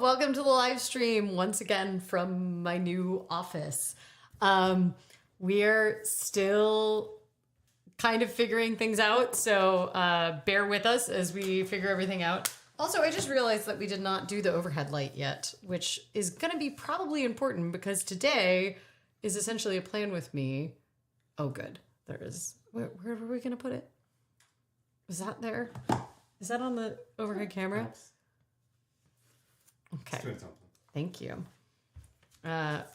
Welcome to the live stream once again from my new office. We're still kind of figuring things out, so bear with us as we figure everything out. Also, I just realized that we did not do the overhead light yet, which is going to be probably important because today is essentially a plan with me. Oh, good. There is. Where were we going to put it? Is that there? Is that on the overhead camera? Okay. Thank you.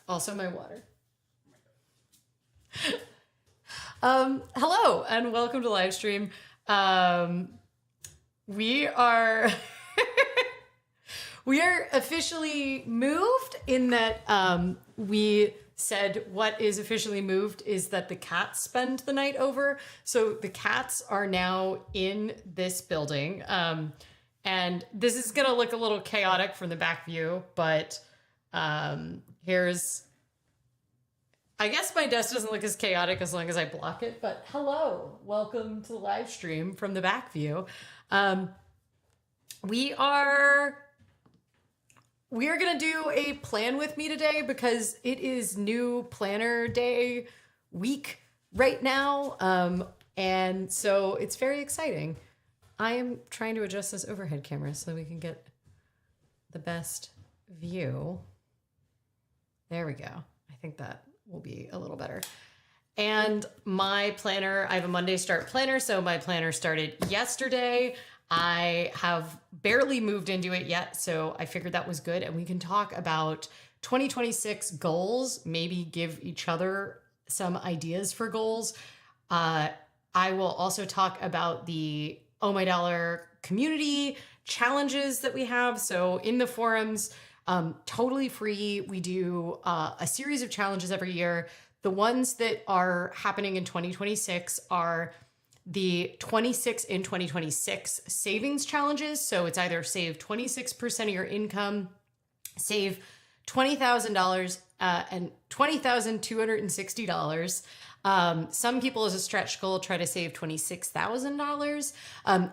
Also my water. Hello and welcome to live stream. We are we are officially moved in that we said what is officially moved is that the cats spend the night over. So the cats are now in this building. And this is going to look a little chaotic from the back view, but here's, I guess my desk doesn't look as chaotic as long as I block it, but hello, welcome to the live stream from the back view. We are going to do a plan with me today because it is new planner day week right now. And so it's very exciting. I am trying to adjust this overhead camera so we can get the best view. There we go. I think that will be a little better. And my planner, I have a Monday start planner, so my planner started yesterday. I have barely moved into it yet, so I figured that was good. And we can talk about 2026 goals, maybe give each other some ideas for goals. I will also talk about the Oh My Dollar community challenges that we have. So in the forums, totally free. We do a series of challenges every year. The ones that are happening in 2026 are the 26 in 2026 savings challenges. So it's either save 26% of your income, save $20,000 and $20,260. Some people as a stretch goal try to save $26,000.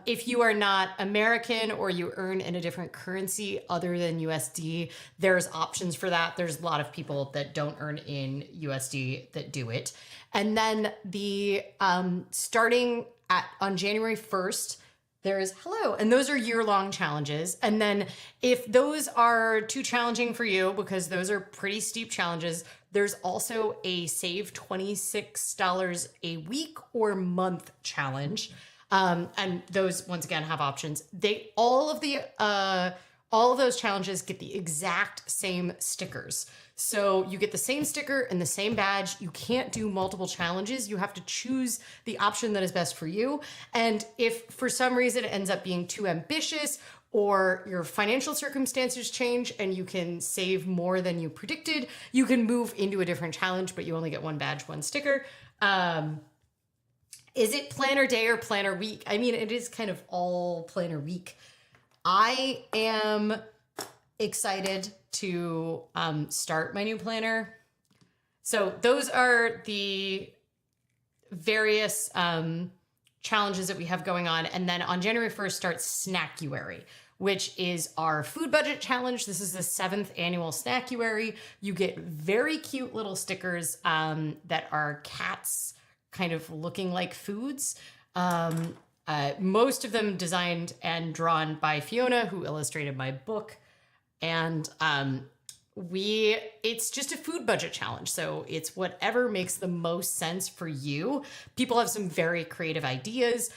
If you are not American or you earn in a different currency other than USD, there's options for that. There's a lot of people that don't earn in USD that do it. And then the starting on January 1st, there's and those are year-long challenges. And then if those are too challenging for you, because those are pretty steep challenges, there's also a save $26 a week or month challenge. And those, once again, have options. All of those challenges get the exact same stickers. So you get the same sticker and the same badge. You can't do multiple challenges. You have to choose the option that is best for you. And if for some reason it ends up being too ambitious or your financial circumstances change and you can save more than you predicted, you can move into a different challenge, but you only get one badge, one sticker. Is it planner day or planner week? I mean, it is kind of all planner week. I am excited to start my new planner. So those are the various challenges that we have going on. And then on January 1st starts Snackuary, which is our food budget challenge. This is the 7th annual Snackuary. You get very cute little stickers that are cats kind of looking like foods. Most of them designed and drawn by Fiona, who illustrated my book. And it's just a food budget challenge. So it's whatever makes the most sense for you. People have some very creative ideas.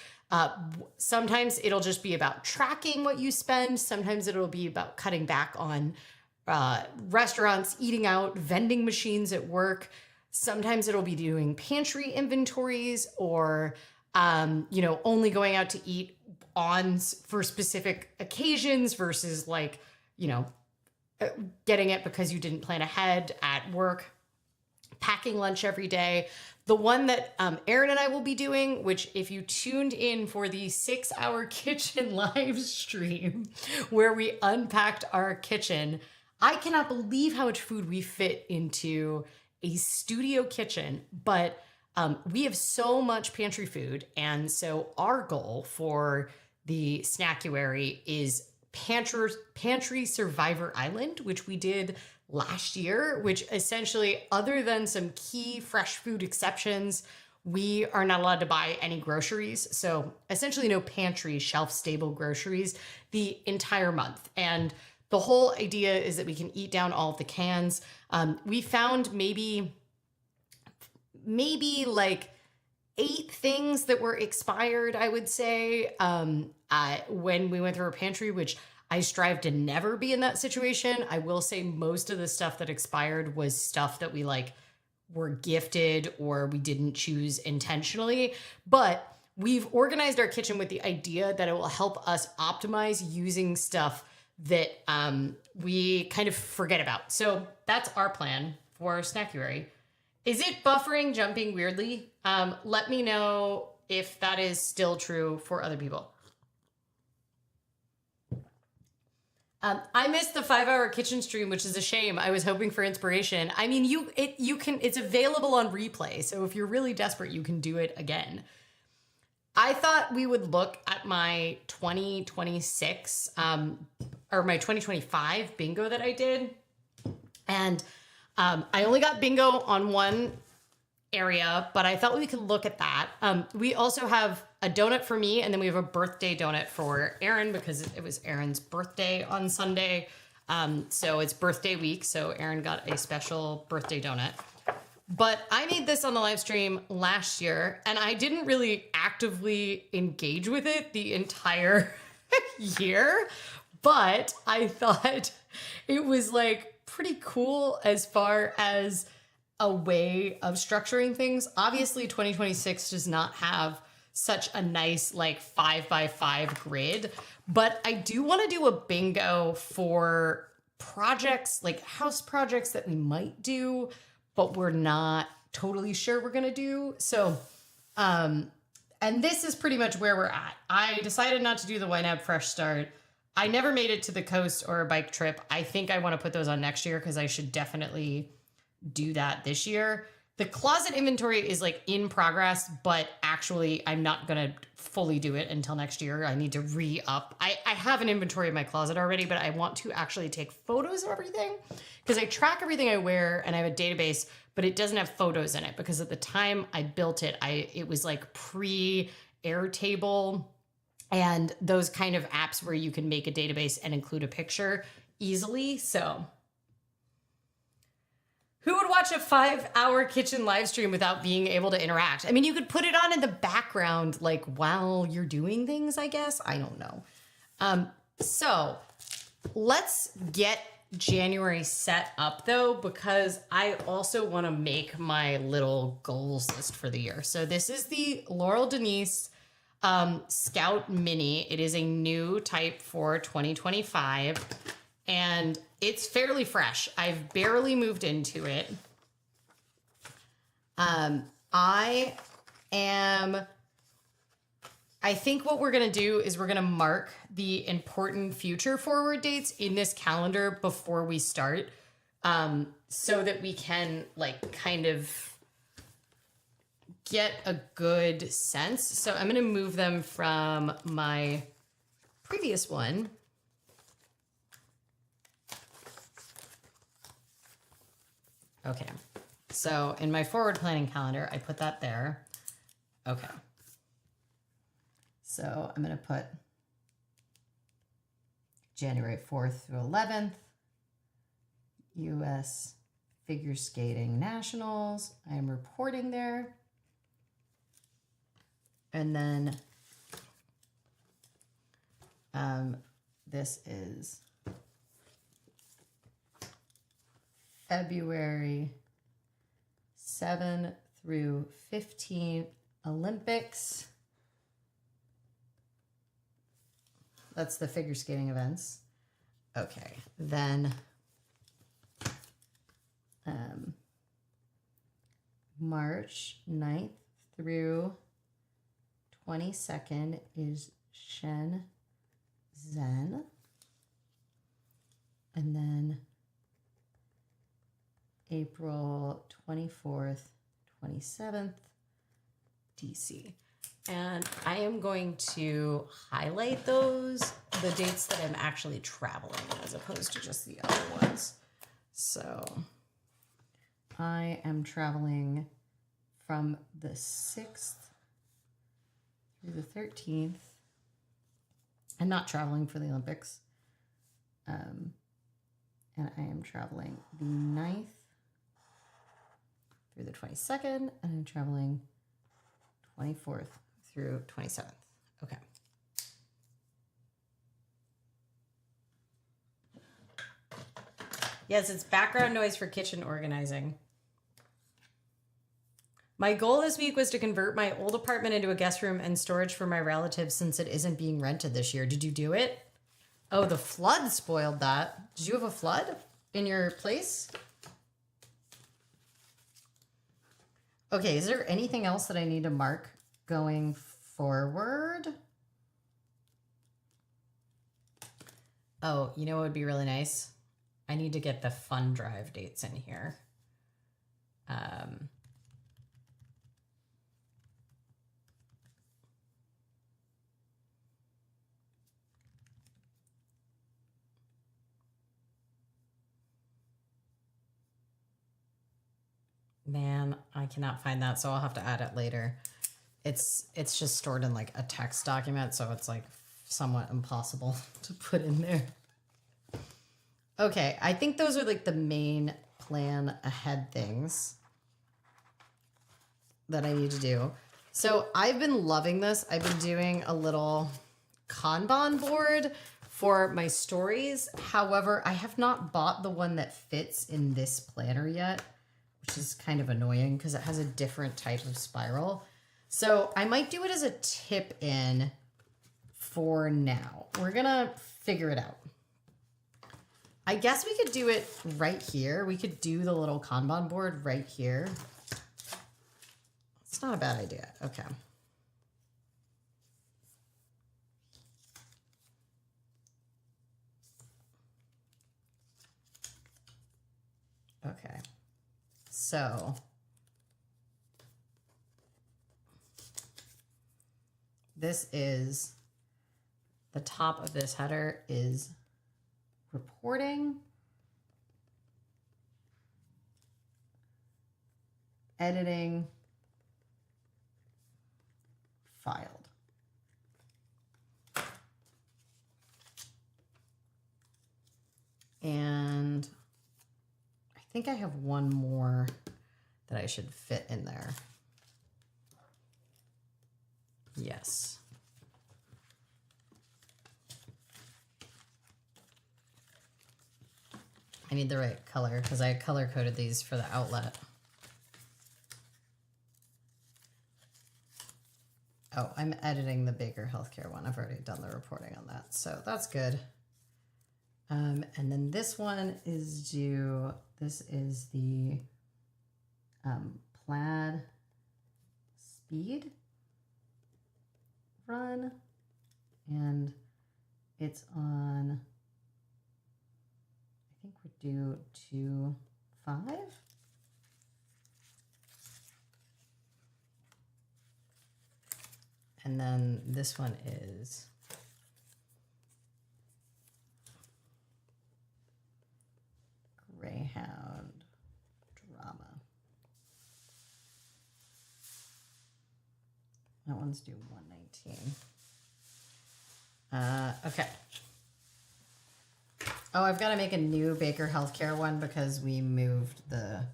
Sometimes it'll just be about tracking what you spend. Sometimes it'll be about cutting back on restaurants, eating out, vending machines at work. Sometimes it'll be doing pantry inventories or, only going out to eat for specific occasions versus getting it because you didn't plan ahead at work, packing lunch every day. The one that Erin and I will be doing, which if you tuned in for the 6-hour kitchen live stream where we unpacked our kitchen, I cannot believe how much food we fit into a studio kitchen, but we have so much pantry food. And so our goal for the Snackuary is Pantry Survivor Island, which we did last year, which essentially, other than some key fresh food exceptions, we are not allowed to buy any groceries. So essentially no pantry, shelf-stable groceries the entire month. And the whole idea is that we can eat down all of the cans. We found maybe like 8 things that were expired, I would say, when we went through our pantry, which I strive to never be in that situation. I will say most of the stuff that expired was stuff that we like were gifted or we didn't choose intentionally. But we've organized our kitchen with the idea that it will help us optimize using stuff that we kind of forget about. So that's our plan for Snackuary. Is it buffering, jumping weirdly? Let me know if that is still true for other people. I missed the 5-hour kitchen stream, which is a shame. I was hoping for inspiration. I mean, it's available on replay. So if you're really desperate, you can do it again. I thought we would look at my 2026, or my 2025 bingo that I did. And I only got bingo on one area, but I thought we could look at that. We also have a donut for me, and then we have a birthday donut for Aaron because it was Aaron's birthday on Sunday. So it's birthday week, so Aaron got a special birthday donut. But I made this on the live stream last year, and I didn't really actively engage with it the entire year, but I thought it was like pretty cool as far as a way of structuring things. Obviously, 2026 does not have such a nice like 5x5 grid, but I do want to do a bingo for projects, like house projects that we might do, but we're not totally sure we're going to do. So, and this is pretty much where we're at. I decided not to do the YNAB Fresh Start. I never made it to the coast or a bike trip. I think I want to put those on next year because I should definitely do that this year. The closet inventory is like in progress, but actually I'm not going to fully do it until next year. I need to re-up. I have an inventory in my closet already, but I want to actually take photos of everything because I track everything I wear and I have a database, but it doesn't have photos in it because at the time I built it, it was like pre-Airtable and those kind of apps where you can make a database and include a picture easily. So who would watch a 5-hour kitchen live stream without being able to interact? I mean, you could put it on in the background, like while you're doing things, I guess. I don't know. So let's get January set up though, because I also want to make my little goals list for the year. So this is the Laurel Denise Scout Mini. It is a new type for 2025. And it's fairly fresh. I've barely moved into it. I think what we're going to do is we're going to mark the important future forward dates in this calendar before we start, so that we can like kind of get a good sense. So I'm going to move them from my previous one. Okay, so in my forward planning calendar, I put that there. Okay. So I'm going to put January 4th through 11th, U.S. Figure Skating Nationals. I am reporting there. And then this is February 7 through 15 Olympics. That's the figure skating events. Okay, then March 9th through 22nd is Shenzhen. And then April 24th, 27th, DC. And I am going to highlight the dates that I'm actually traveling as opposed to just the other ones. So I am traveling from the 6th through the 13th. I'm not traveling for the Olympics. And I am traveling the 9th through the 22nd, and I'm traveling 24th through 27th. Okay. Yes, it's background noise for kitchen organizing. My goal this week was to convert my old apartment into a guest room and storage for my relatives since it isn't being rented this year. Did you do it? Oh, the flood spoiled that. Did you have a flood in your place? Okay, is there anything else that I need to mark going forward? Oh, you know what would be really nice? I need to get the fund drive dates in here. Man, I cannot find that, so I'll have to add it later. It's just stored in like a text document, so it's like somewhat impossible to put in there. Okay, I think those are like the main plan ahead things that I need to do. So I've been loving this. I've been doing a little Kanban board for my stories. However, I have not bought the one that fits in this planner yet, which is kind of annoying because it has a different type of spiral. So I might do it as a tip in for now. We're gonna figure it out. I guess we could do it right here. We could do the little Kanban board right here. It's not a bad idea. Okay. Okay. So this is the top of this header is reporting, editing, filed. And I think I have one more that I should fit in there. Yes. I need the right color because I color coded these for the outlet. Oh, I'm editing the Baker Healthcare one. I've already done the reporting on that, so that's good. And then this one is due. This is the plaid speed run, and it's on, I think we're due 2/5. And then this one is Greyhound Drama. That one's due 1/19. Okay. Oh, I've got to make a new Baker Healthcare one because we moved the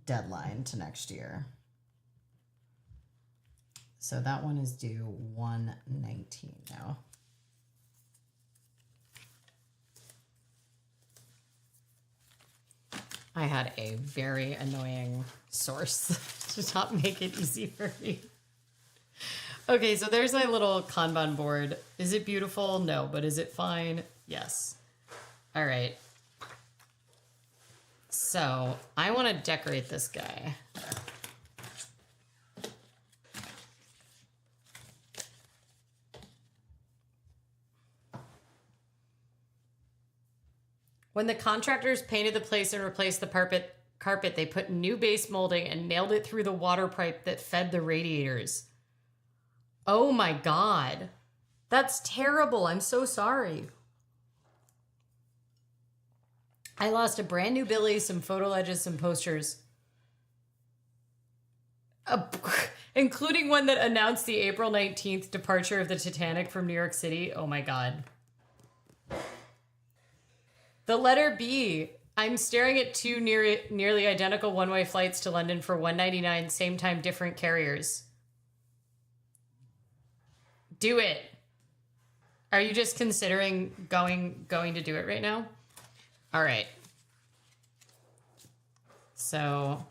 deadline to next year. So that one is due 1/19 now. I had a very annoying source to not make it easy for me. Okay, so there's my little Kanban board. Is it beautiful? No, but is it fine? Yes. All right. So I want to decorate this guy. When the contractors painted the place and replaced the carpet, they put new base molding and nailed it through the water pipe that fed the radiators. Oh my God. That's terrible. I'm so sorry. I lost a brand new Billy, some photo ledges, some posters, uh, including one that announced the April 19th departure of the Titanic from New York City. Oh my God. The letter B. I'm staring at two nearly identical one-way flights to London for $199, same time, different carriers. Do it. Are you just considering going to do it right now? All right. So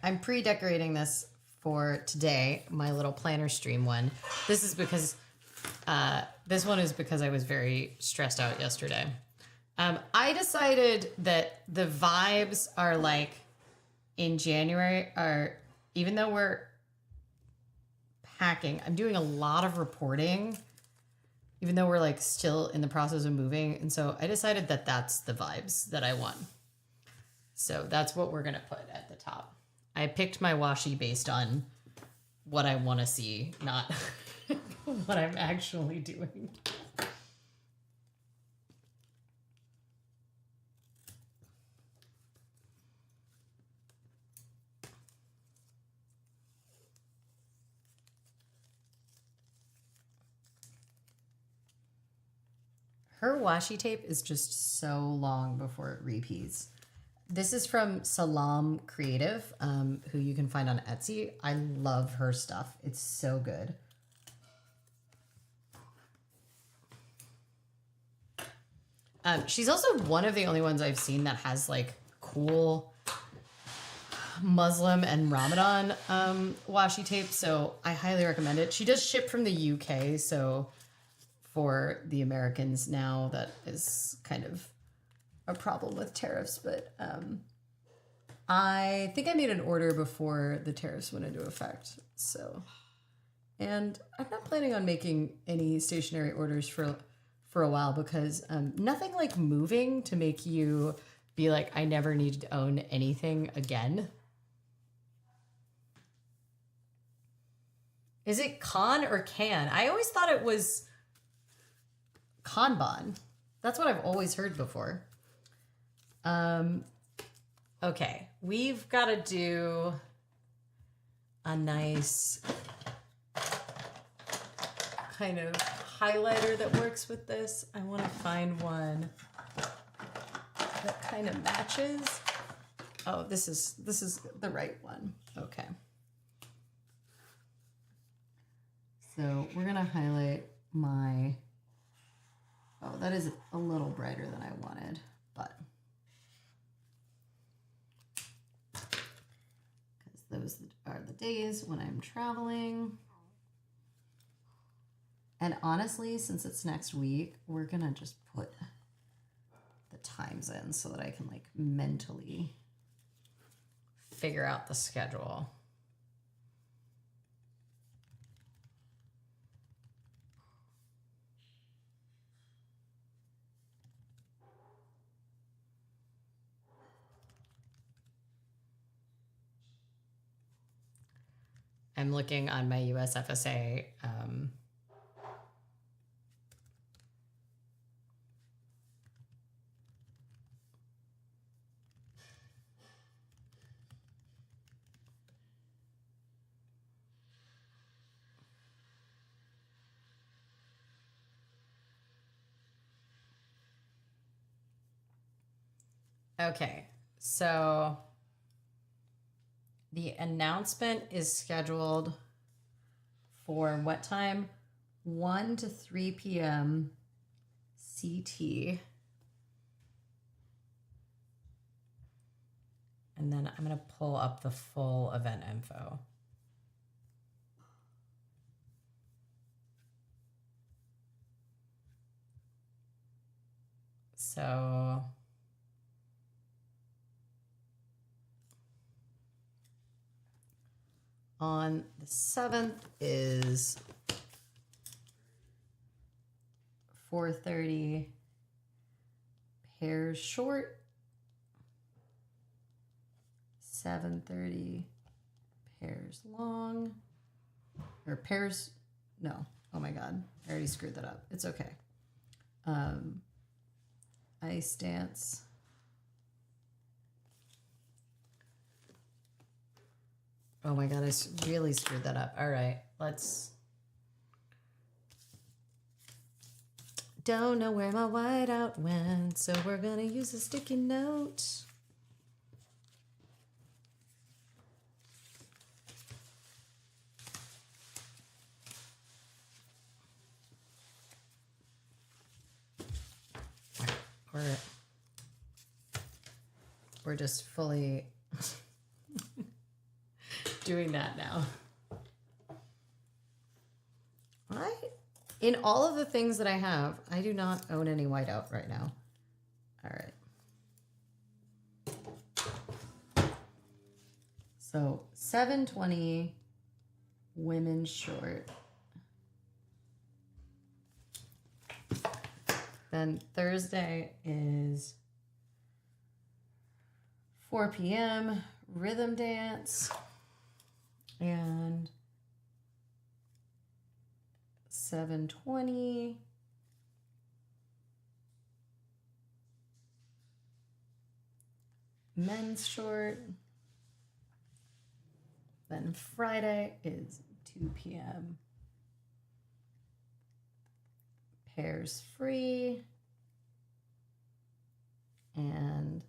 I'm pre-decorating this for today, my little planner stream one. This is because this one is because I was very stressed out yesterday. I decided that the vibes are like in January are, even though we're packing, I'm doing a lot of reporting, even though we're like still in the process of moving. And so I decided that that's the vibes that I want. So that's what we're going to put at the top. I picked my washi based on what I want to see, not what I'm actually doing. Her washi tape is just so long before it repeats. This is from Salam Creative, who you can find on Etsy. I love her stuff. It's so good. She's also one of the only ones I've seen that has like cool Muslim and Ramadan washi tape, so I highly recommend it. She does ship from the UK, so for the Americans now, that is kind of a problem with tariffs, but I think I made an order before the tariffs went into effect. So, and I'm not planning on making any stationary orders for a while because nothing like moving to make you be like, I never need to own anything again. Is it con or can? I always thought it was Kanban. That's what I've always heard before. Okay, we've got to do a nice kind of highlighter that works with this. I want to find one that kind of matches. Oh, this is the right one. Okay. So we're gonna highlight my, oh, that is a little brighter than I wanted, but because those are the days when I'm traveling. And honestly, since it's next week, we're gonna just put the times in so that I can like mentally figure out the schedule. I'm looking on my USFSA. Okay, so the announcement is scheduled for what time? 1 to 3 p.m. CT. And then I'm going to pull up the full event info. So on the 7th is 4:30 pairs short, 7:30 pairs long, or pairs. No. Oh my God. I already screwed that up. It's okay. Ice dance. Oh my God. I really screwed that up. All right. Let's. Don't know where my whiteout went, so we're going to use a sticky note. We're just fully doing that now. In all of the things that I have, I do not own any whiteout right now. All right. So 720 women's short. Then Thursday is 4 p.m. rhythm dance and 7:20 men's short. Then Friday is 2 p.m. pairs free and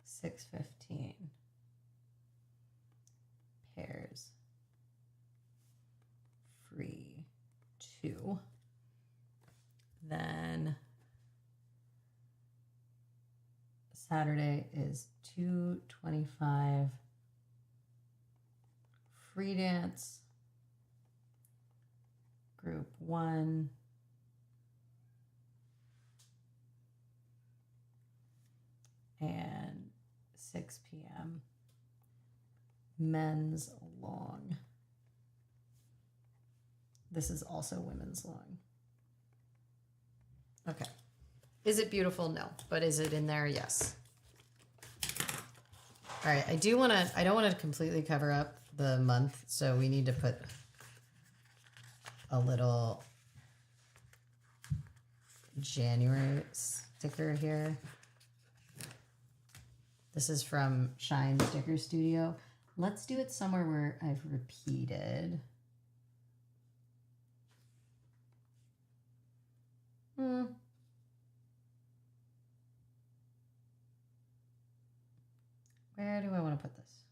6:15 pairs free 2. Then Saturday is 2:25 free dance group 1 and 6 p.m. men's long. This is also women's long. Okay. Is it beautiful? No. But is it in there? Yes. All right. I don't want to completely cover up the month, so we need to put a little January sticker here. This is from Shine Sticker Studio. Let's do it somewhere where I've repeated. Where do I want to put this?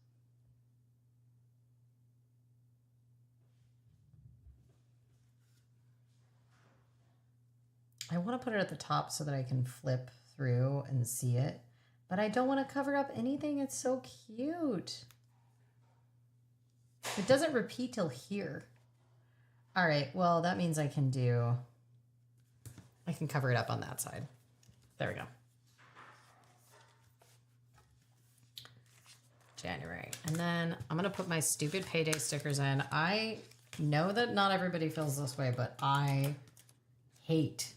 I want to put it at the top so that I can flip through and see it, but I don't want to cover up anything. It's so cute. It doesn't repeat till here. All right, well, that means I can cover it up on that side. There we go. January. And then I'm going to put my stupid payday stickers in. I know that not everybody feels this way, but I hate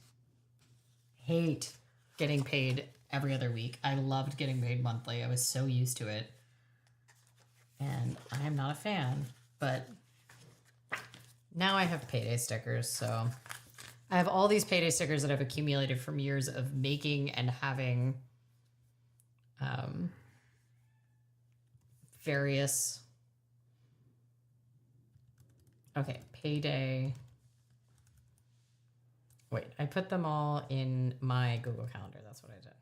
getting paid every other week. I loved getting paid monthly. I was so used to it. And I am not a fan, but now I have payday stickers. So I have all these payday stickers that I've accumulated from years of making and having various. Okay, payday. Wait, I put them all in my Google Calendar. That's what I did.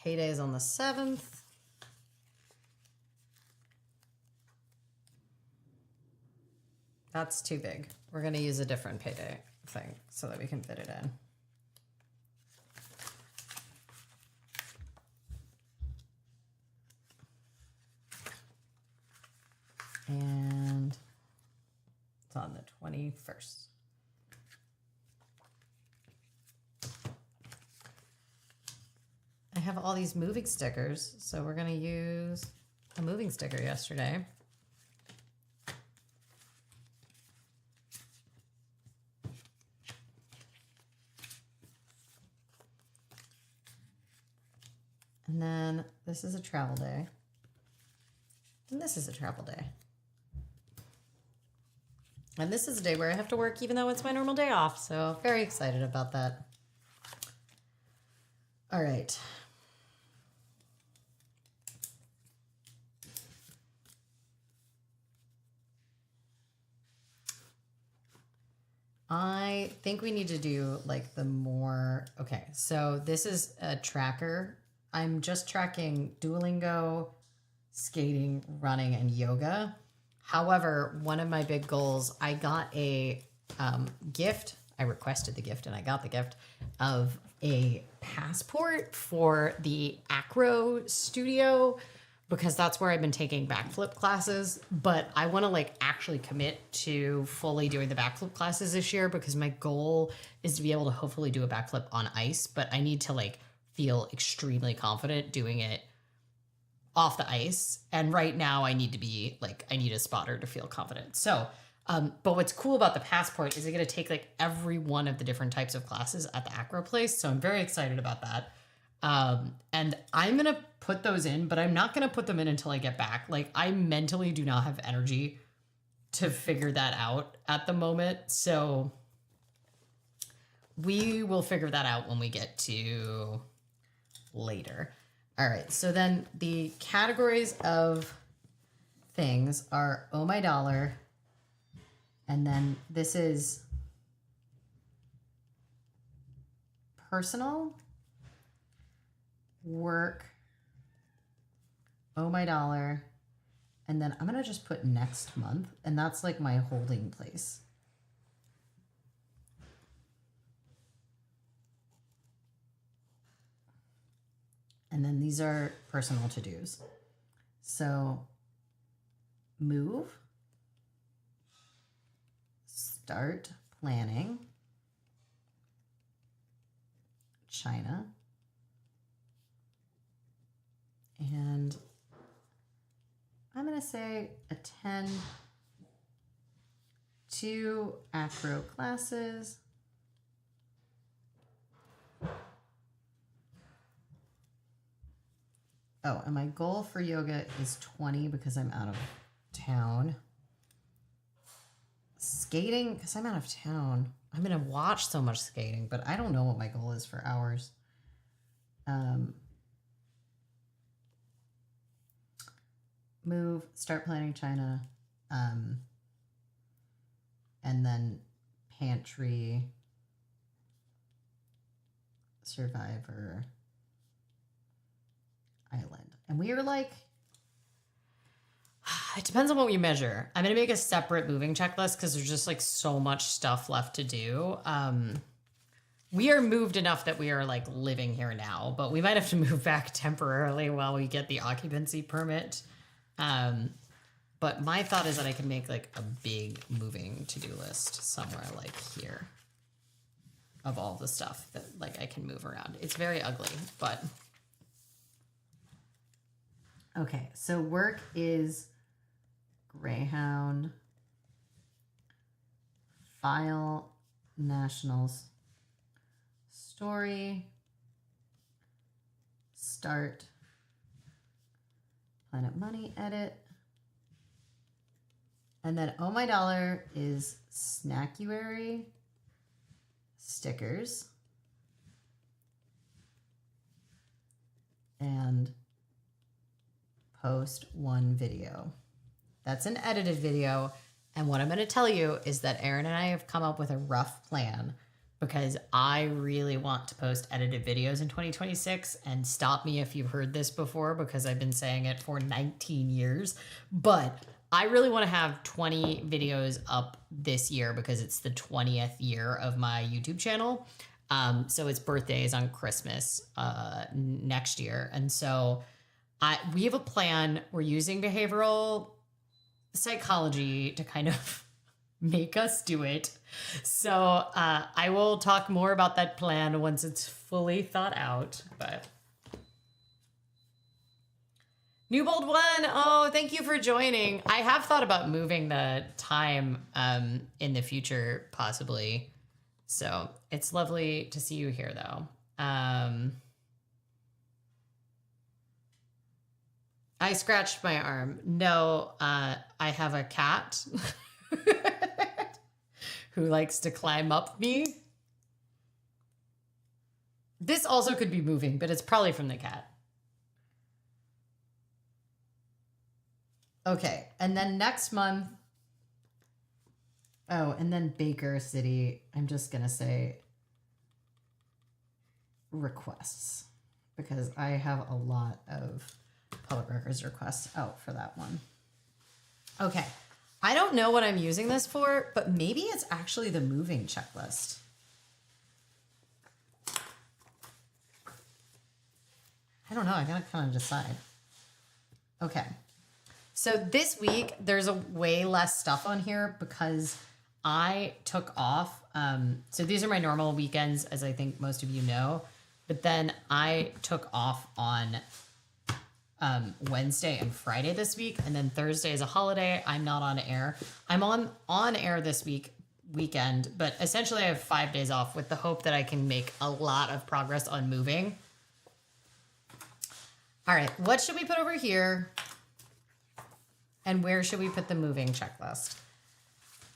Payday is on the 7th. That's too big. We're going to use a different payday thing so that we can fit it in. on the 21st. I have all these moving stickers, so we're going to use a moving sticker yesterday. And then this is a travel day. And this is a travel day. And this is a day where I have to work even though it's my normal day off. So very excited about that. All right. I think we need to do like the more, okay, so this is a tracker. I'm just tracking Duolingo, skating, running, and yoga. However, one of my big goals, I got a gift. I requested the gift and I got the gift of a passport for the acro studio because that's where I've been taking backflip classes. But I want to like actually commit to fully doing the backflip classes this year because my goal is to be able to hopefully do a backflip on ice, but I need to like feel extremely confident doing it off the ice. And right now I need to be like, I need a spotter to feel confident. So, but what's cool about the passport is it's going to take like every one of the different types of classes at the acro place. So I'm very excited about that. And I'm going to put those in, but I'm not going to put them in until I get back. Like I mentally do not have energy to figure that out at the moment. So we will figure that out when we get to later. All right. So then the categories of things are Oh My Dollar. And then this is personal, work, Oh My Dollar, and then I'm going to just put next month, and that's like my holding place. And then these are personal to-dos. So move, start planning, China, and I'm going to say attend 2 acro classes, oh, and my goal for yoga is 20 because I'm out of town. Skating, because I'm out of town. I'm going to watch so much skating, but I don't know what my goal is for hours. Move, start planning China, and then pantry, Survivor, Island. And we are like, it depends on what we measure. I'm going to make a separate moving checklist because there's just like so much stuff left to do. We are moved enough that we are like living here now, but we might have to move back temporarily while we get the occupancy permit. But my thought is that I can make like a big moving to-do list somewhere like here of all the stuff that like I can move around. It's very ugly, but okay. So work is Greyhound, file, nationals, story, start, Planet Money, edit. And then Oh My Dollar is Snackuary, stickers, and post 1 video. That's an edited video. And what I'm going to tell you is that Erin and I have come up with a rough plan because I really want to post edited videos in 2026, and stop me if you've heard this before because I've been saying it for 19 years, but I really want to have 20 videos up this year because it's the 20th year of my YouTube channel. So its birthday is on Christmas next year. And so we have a plan. We're using behavioral psychology to kind of make us do it. So I will talk more about that plan once it's fully thought out. But Newbold one, oh, thank you for joining. I have thought about moving the time in the future, possibly. So it's lovely to see you here, though. I scratched my arm. No, I have a cat who likes to climb up me. This also could be moving, but it's probably from the cat. Okay, and then next month, oh, and then Baker City, I'm just going to say requests, because I have a lot of public records requests out for that one. Okay, I don't know what I'm using this for, but maybe it's actually the moving checklist. I don't know, I gotta kind of decide. Okay. So this week, there's a way less stuff on here because I took off. So these are my normal weekends, as I think most of you know. But then I took off on Wednesday and Friday this week. And then Thursday is a holiday. I'm not on air. I'm on air this weekend. But essentially, I have 5 days off with the hope that I can make a lot of progress on moving. All right, what should we put over here? And where should we put the moving checklist?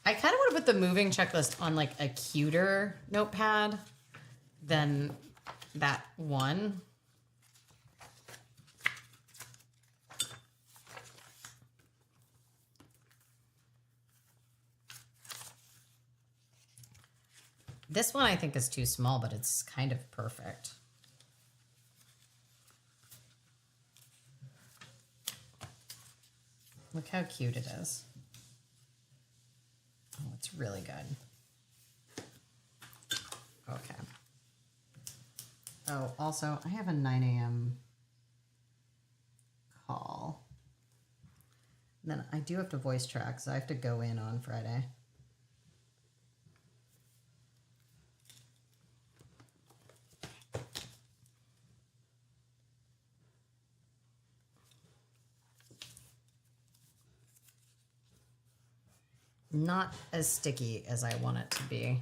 I kind of want to put the moving checklist on like a cuter notepad than that one. This one I think is too small, but it's kind of perfect. Look how cute it is. Oh, it's really good. Okay. Oh, also, I have a 9 a.m. call. And then I do have to voice track, so I have to go in on Friday. Not as sticky as I want it to be.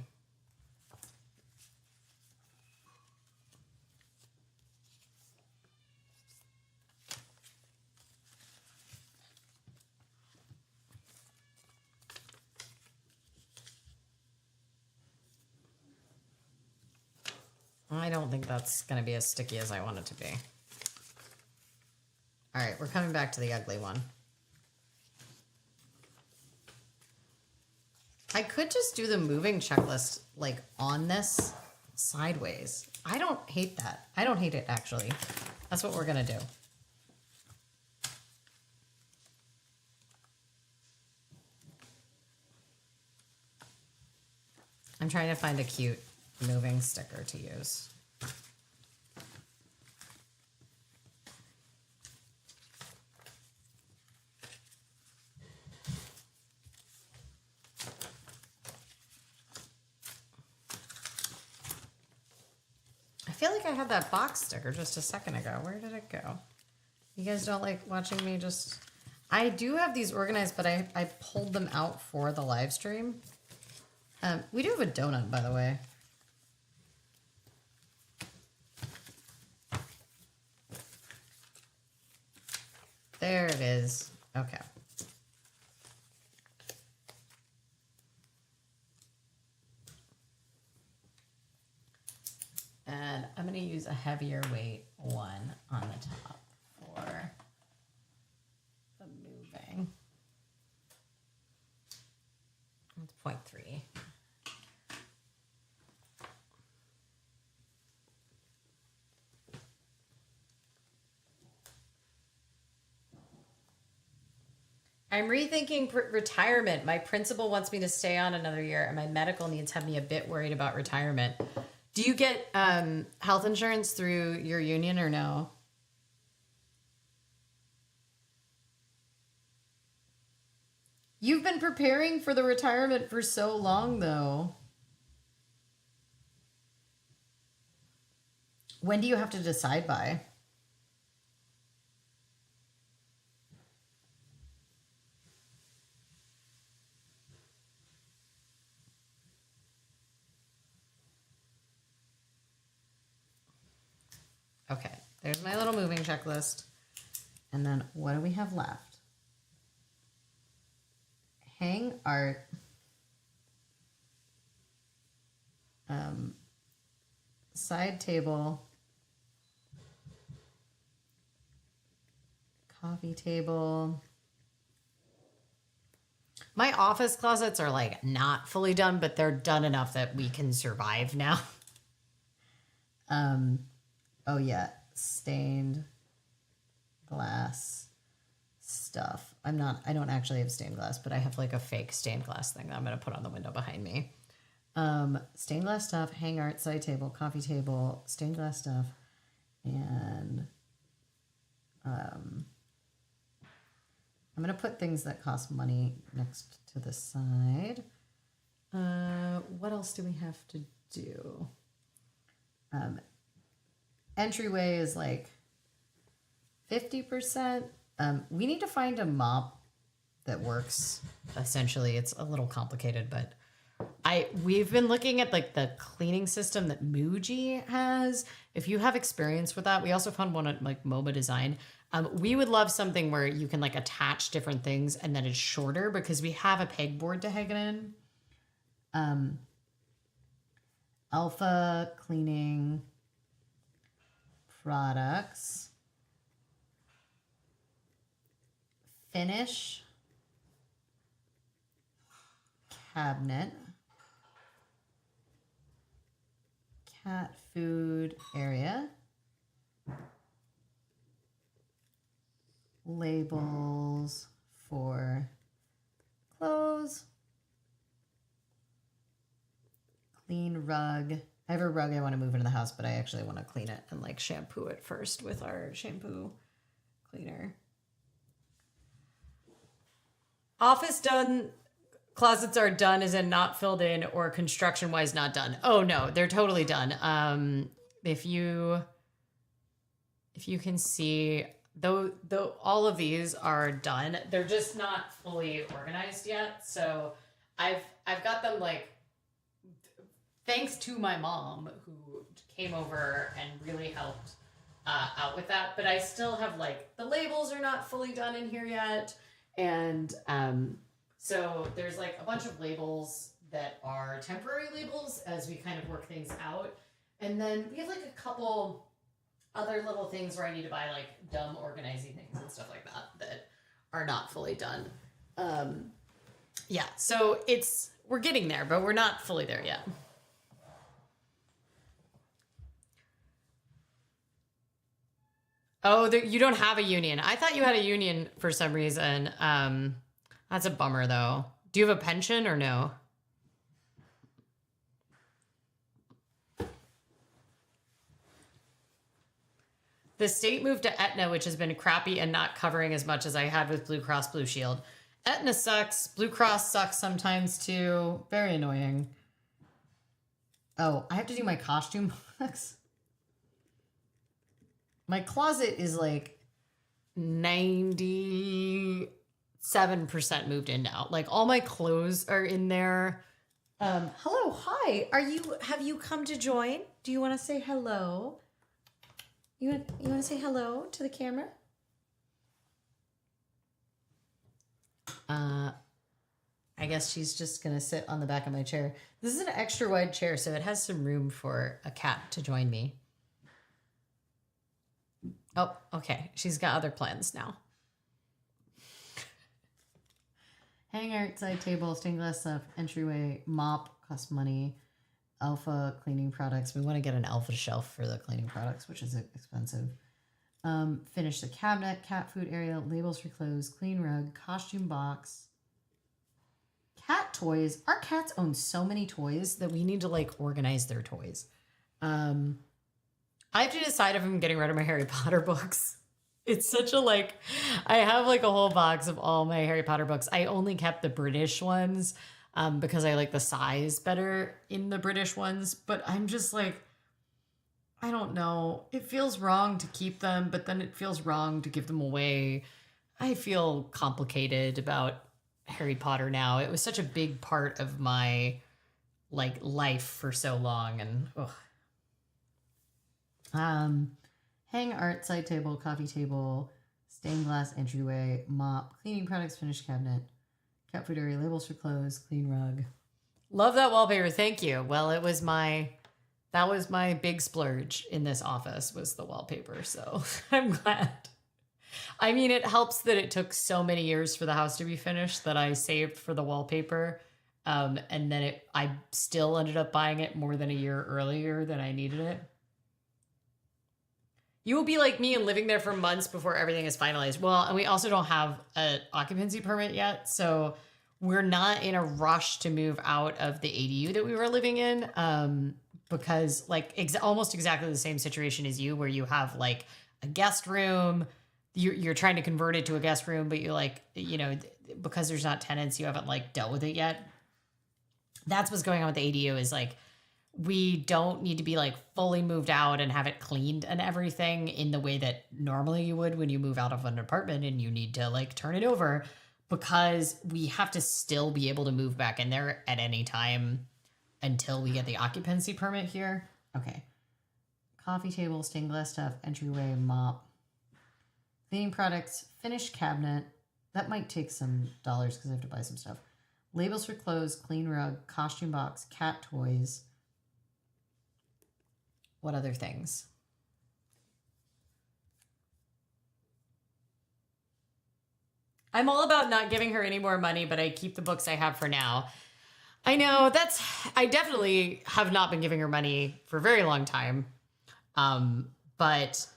I don't think that's going to be as sticky as I want it to be. All right, we're coming back to the ugly one. I could just do the moving checklist like on this sideways. I don't hate that. I don't hate it, actually. That's what we're going to do. I'm trying to find a cute moving sticker to use. I feel like I had that box sticker just a second ago. Where did it go? You guys don't like watching me just... I do have these organized, but I pulled them out for the live stream. We do have a donut, by the way. There it is. Okay. And I'm going to use a heavier weight one on the top for the moving. It's 0.3. I'm rethinking retirement. My principal wants me to stay on another year, and my medical needs have me a bit worried about retirement. Do you get health insurance through your union or no? You've been preparing for the retirement for so long, though. When do you have to decide by? Okay, there's my little moving checklist. And then what do we have left? Hang art. Side table. Coffee table. My office closets are like not fully done, but they're done enough that we can survive now. Oh yeah, stained glass stuff. I don't actually have stained glass, but I have like a fake stained glass thing that I'm going to put on the window behind me. Stained glass stuff, hang art, side table, coffee table, stained glass stuff, and I'm going to put things that cost money next to the side. What else do we have to do? Entryway is like 50%. We need to find a mop that works. Essentially, it's a little complicated, but we've been looking at like the cleaning system that Muji has. If you have experience with that, we also found one at like MoMA Design. We would love something where you can like attach different things and then it's shorter because we have a pegboard to hang it in. Alpha cleaning products. Finish cabinet. Cat food area. Labels for clothes. Clean rug. I have a rug I want to move into the house, but I actually want to clean it and like shampoo it first with our shampoo cleaner. Office done. Closets are done as in not filled in or construction wise not done. Oh no, they're totally done. If you can see, though all of these are done, they're just not fully organized yet. So I've got them like thanks to my mom who came over and really helped out with that. But I still have like the labels are not fully done in here yet, and so there's like a bunch of labels that are temporary labels as we kind of work things out. And then we have like a couple other little things where I need to buy like dumb organizing things and stuff like that are not fully done. Yeah, so we're getting there, but we're not fully there yet. Oh, you don't have a union. I thought you had a union for some reason. That's a bummer, though. Do you have a pension or no? The state moved to Aetna, which has been crappy and not covering as much as I had with Blue Cross Blue Shield. Aetna sucks. Blue Cross sucks sometimes, too. Very annoying. Oh, I have to do my costume box. My closet is like 97% moved in now. Like all my clothes are in there. Hello, hi. Have you come to join? Do you want to say hello? You want to say hello to the camera? I guess she's just going to sit on the back of my chair. This is an extra wide chair, so it has some room for a cat to join me. Oh, okay. She's got other plans now. Hang art, side table, stained glass stuff, entryway, mop, costs money, Alpha cleaning products. We want to get an Alpha shelf for the cleaning products, which is expensive. Finish the cabinet, cat food area, labels for clothes, clean rug, costume box, cat toys. Our cats own so many toys that we need to like organize their toys. I have to decide if I'm getting rid of my Harry Potter books. It's such a like, I have like a whole box of all my Harry Potter books. I only kept the British ones because I like the size better in the British ones. But I'm just like, I don't know. It feels wrong to keep them, but then it feels wrong to give them away. I feel complicated about Harry Potter now. It was such a big part of my like life for so long, and ugh. Hang art, side table, coffee table, stained glass entryway, mop, cleaning products, finished cabinet, cat food area, labels for clothes, clean rug. Love that wallpaper. Thank you. Well, that was my big splurge in this office was the wallpaper. So I'm glad. I mean, it helps that it took so many years for the house to be finished that I saved for the wallpaper. And then I still ended up buying it more than a year earlier than I needed it. You will be like me and living there for months before everything is finalized. Well, and we also don't have an occupancy permit yet. So we're not in a rush to move out of the ADU that we were living in. Because like almost exactly the same situation as you, where you have like a guest room, you're trying to convert it to a guest room, but you're like, you know, because there's not tenants, you haven't like dealt with it yet. That's what's going on with the ADU is like, we don't need to be like fully moved out and have it cleaned and everything in the way that normally you would when you move out of an apartment and you need to like turn it over, because we have to still be able to move back in there at any time until we get the occupancy permit here. Okay. Coffee table, stained glass stuff, entryway, mop, cleaning products, finished cabinet. That might take some dollars because I have to buy some stuff. Labels for clothes, clean rug, costume box, cat toys. What other things? I'm all about not giving her any more money, but I keep the books I have for now. I know I definitely have not been giving her money for a very long time. But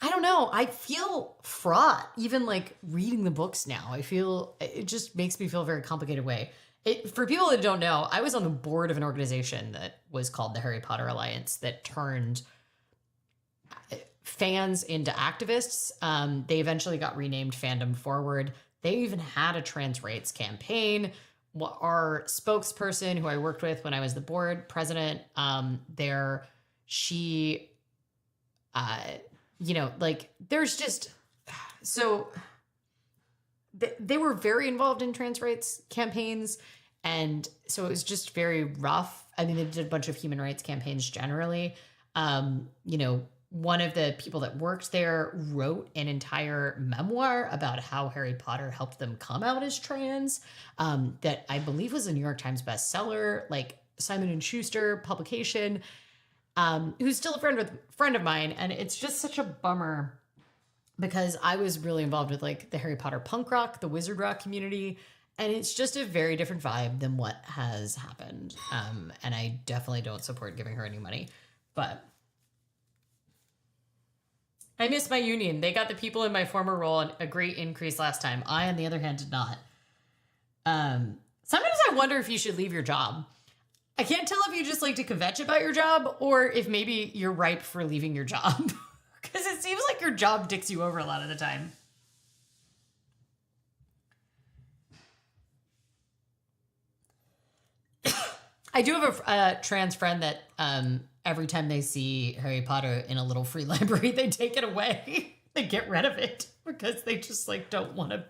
I don't know. I feel fraught even like reading the books now. I feel it just makes me feel a very complicated way. For people that don't know, I was on the board of an organization that was called the Harry Potter Alliance that turned fans into activists. They eventually got renamed Fandom Forward. They even had a trans rights campaign. Our spokesperson, who I worked with when I was the board president, she, you know, like there's just, so they were very involved in trans rights campaigns. And so it was just very rough. I mean, they did a bunch of human rights campaigns generally. You know, one of the people that worked there wrote an entire memoir about how Harry Potter helped them come out as trans, that I believe was a New York Times bestseller, like Simon & Schuster publication, who's still a friend of mine. And it's just such a bummer because I was really involved with like the Harry Potter punk rock, the wizard rock community. And it's just a very different vibe than what has happened. And I definitely don't support giving her any money, but I miss my union. They got the people in my former role a great increase last time. I, on the other hand, did not. Sometimes I wonder if you should leave your job. I can't tell if you just like to kvetch about your job or if maybe you're ripe for leaving your job. Because it seems like your job dicks you over a lot of the time. I do have a trans friend that every time they see Harry Potter in a little free library, they take it away. They get rid of it because they just like don't want to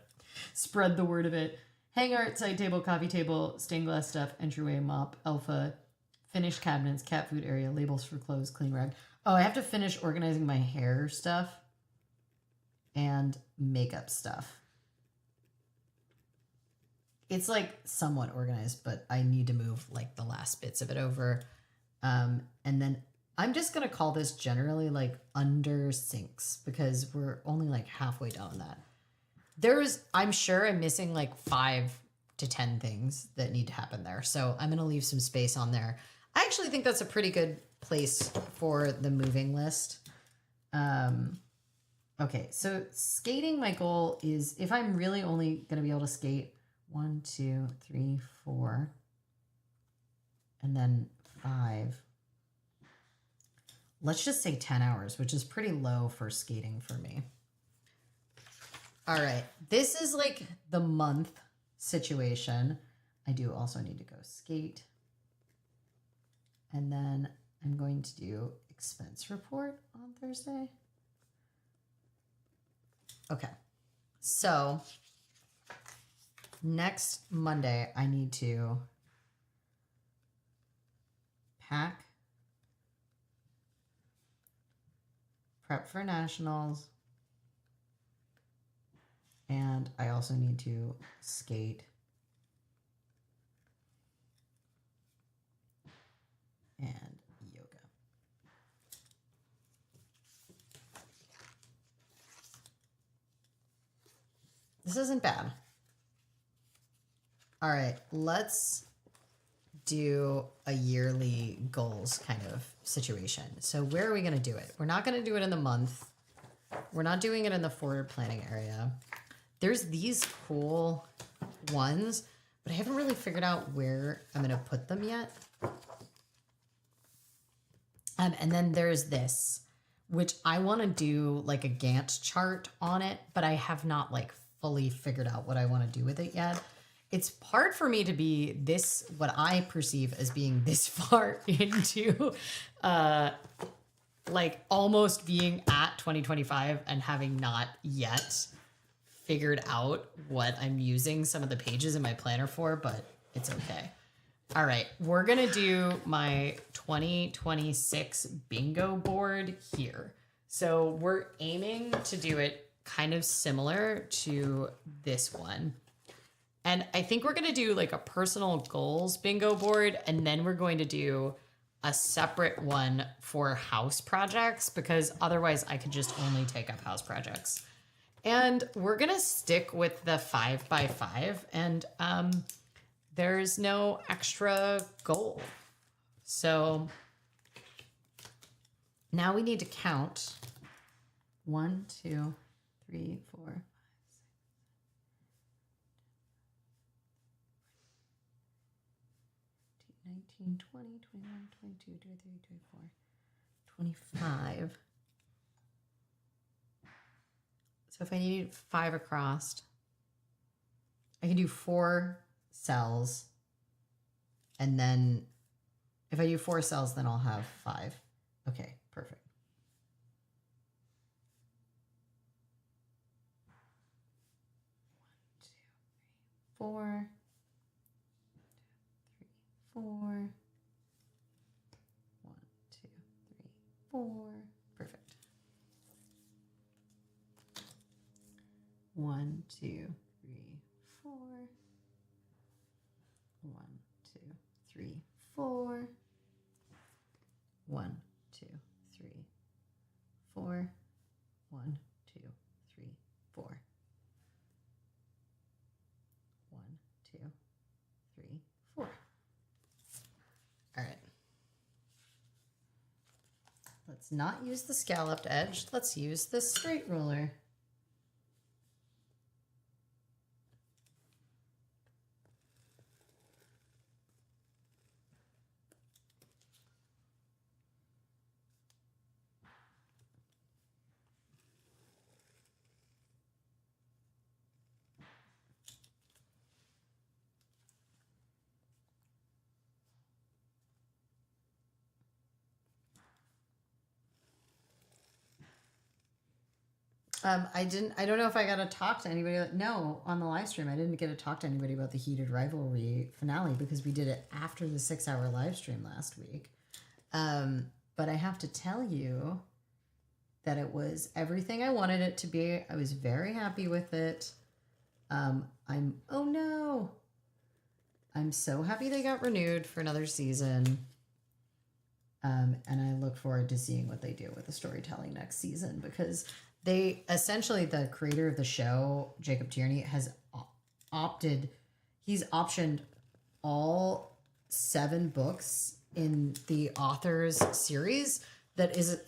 spread the word of it. Hang art, side table, coffee table, stained glass stuff, entryway, mop, alpha, finished cabinets, cat food area, labels for clothes, clean rag. Oh, I have to finish organizing my hair stuff and makeup stuff. It's like somewhat organized, but I need to move like the last bits of it over. And then I'm just going to call this generally like under sinks because we're only like halfway down that. I'm sure I'm missing like 5 to 10 things that need to happen there. So I'm going to leave some space on there. I actually think that's a pretty good place for the moving list. Okay, so skating, my goal is if I'm really only going to be able to skate 1, 2, 3, 4, and then 5. let's just say 10 hours, which is pretty low for skating for me. All right, this is like the month situation. I do also need to go skate. And then I'm going to do expense report on Thursday. Okay, so next Monday, I need to pack, prep for nationals, and I also need to skate and yoga. This isn't bad. All right, let's do a yearly goals kind of situation. So where are we going to do it? We're not going to do it in the month. We're not doing it in the forward planning area. There's these cool ones, but I haven't really figured out where I'm going to put them yet. And then there's this, which I want to do like a Gantt chart on it, but I have not like fully figured out what I want to do with it yet. It's hard for me to be this, what I perceive as being this far into like almost being at 2025 and having not yet figured out what I'm using some of the pages in my planner for, but it's okay. All right, we're gonna do my 2026 bingo board here. So we're aiming to do it kind of similar to this one. And I think we're gonna do like a personal goals bingo board, and then we're going to do a separate one for house projects, because otherwise I could just only take up house projects. And we're gonna stick with the 5x5, and there's no extra goal. So now we need to count 1, 2, 3, 4, 5, 19, 20, 21, 22, 23, 24, 25. So if I need 5 across, I can do 4 cells. And then if I do 4 cells, then I'll have 5. Okay, perfect. Four, 3, 4. 1, 2, 3, 4. Perfect. 1, 2, 3, 4. 1, 2, 3, 4. 1, 2, 3, 4. 1, 2, 3, 4. 1, 2, 3, 4. All right. Let's not use the scalloped edge. Let's use the straight ruler. I don't know if I got to talk to anybody. No, on the live stream, I didn't get to talk to anybody about the Heated Rivalry finale because we did it after the 6-hour live stream last week. But I have to tell you that it was everything I wanted it to be. I was very happy with it. Oh no. I'm so happy they got renewed for another season. And I look forward to seeing what they do with the storytelling next season, because they essentially, the creator of the show, Jacob Tierney, has he's optioned all 7 books in the author's series. That is,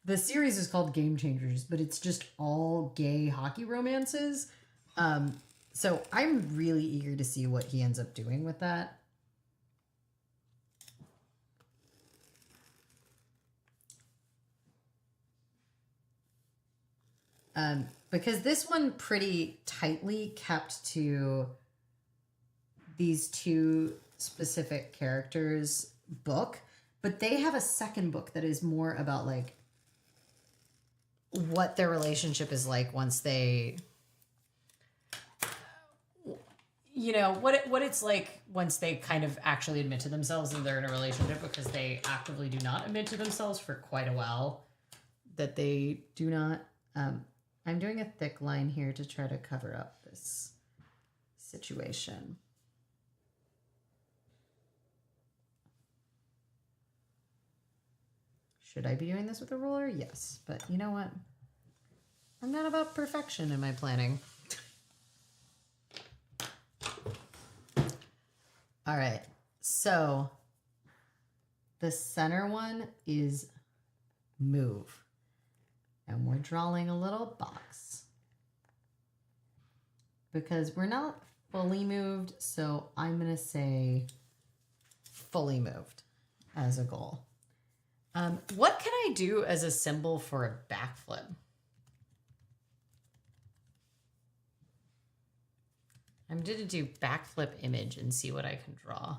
the series is called Game Changers, but it's just all gay hockey romances. So I'm really eager to see what he ends up doing with that. Because this one pretty tightly kept to these two specific characters' book, but they have a second book that is more about like what their relationship is like once they, you know, what it's like once they kind of actually admit to themselves that they're in a relationship, because they actively do not admit to themselves for quite a while that they do not. I'm doing a thick line here to try to cover up this situation. Should I be doing this with a ruler? Yes, but you know what? I'm not about perfection in my planning. All right, so the center one is move. And we're drawing a little box because we're not fully moved. So I'm going to say fully moved as a goal. What can I do as a symbol for a backflip? I'm going to do backflip image and see what I can draw.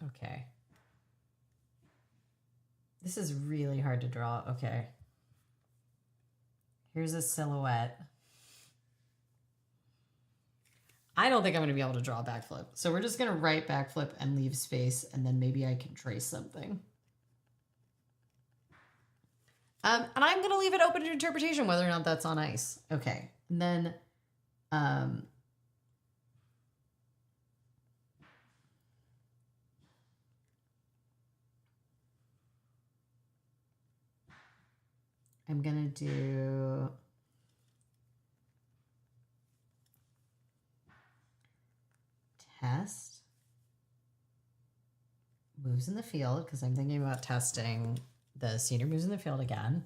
Okay. This is really hard to draw. Okay. Here's a silhouette. I don't think I'm going to be able to draw a backflip. So we're just going to write backflip and leave space, and then maybe I can trace something. And I'm going to leave it open to interpretation whether or not that's on ice. Okay. And then I'm going to do test moves in the field, because I'm thinking about testing the senior moves in the field again.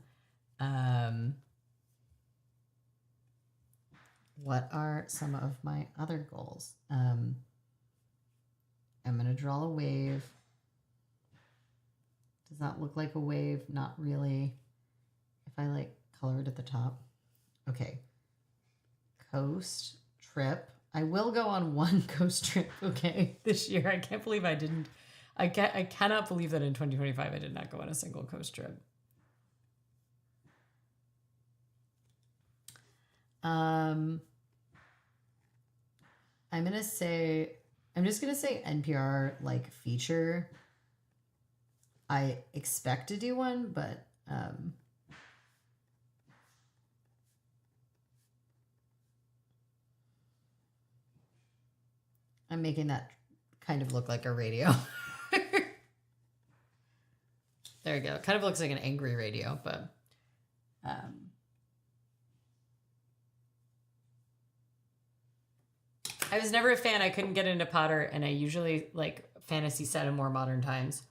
What are some of my other goals? I'm going to draw a wave. Does that look like a wave? Not really. If I like color it at the top. Okay. Coast trip. I will go on one coast trip, okay, this year. I can't believe I didn't. I cannot believe that in 2025 I did not go on a single coast trip. I'm just gonna say NPR like feature. I expect to do one, but I'm making that kind of look like a radio. There you go. It kind of looks like an angry radio, but I was never a fan. I couldn't get into Potter, and I usually like fantasy set in more modern times.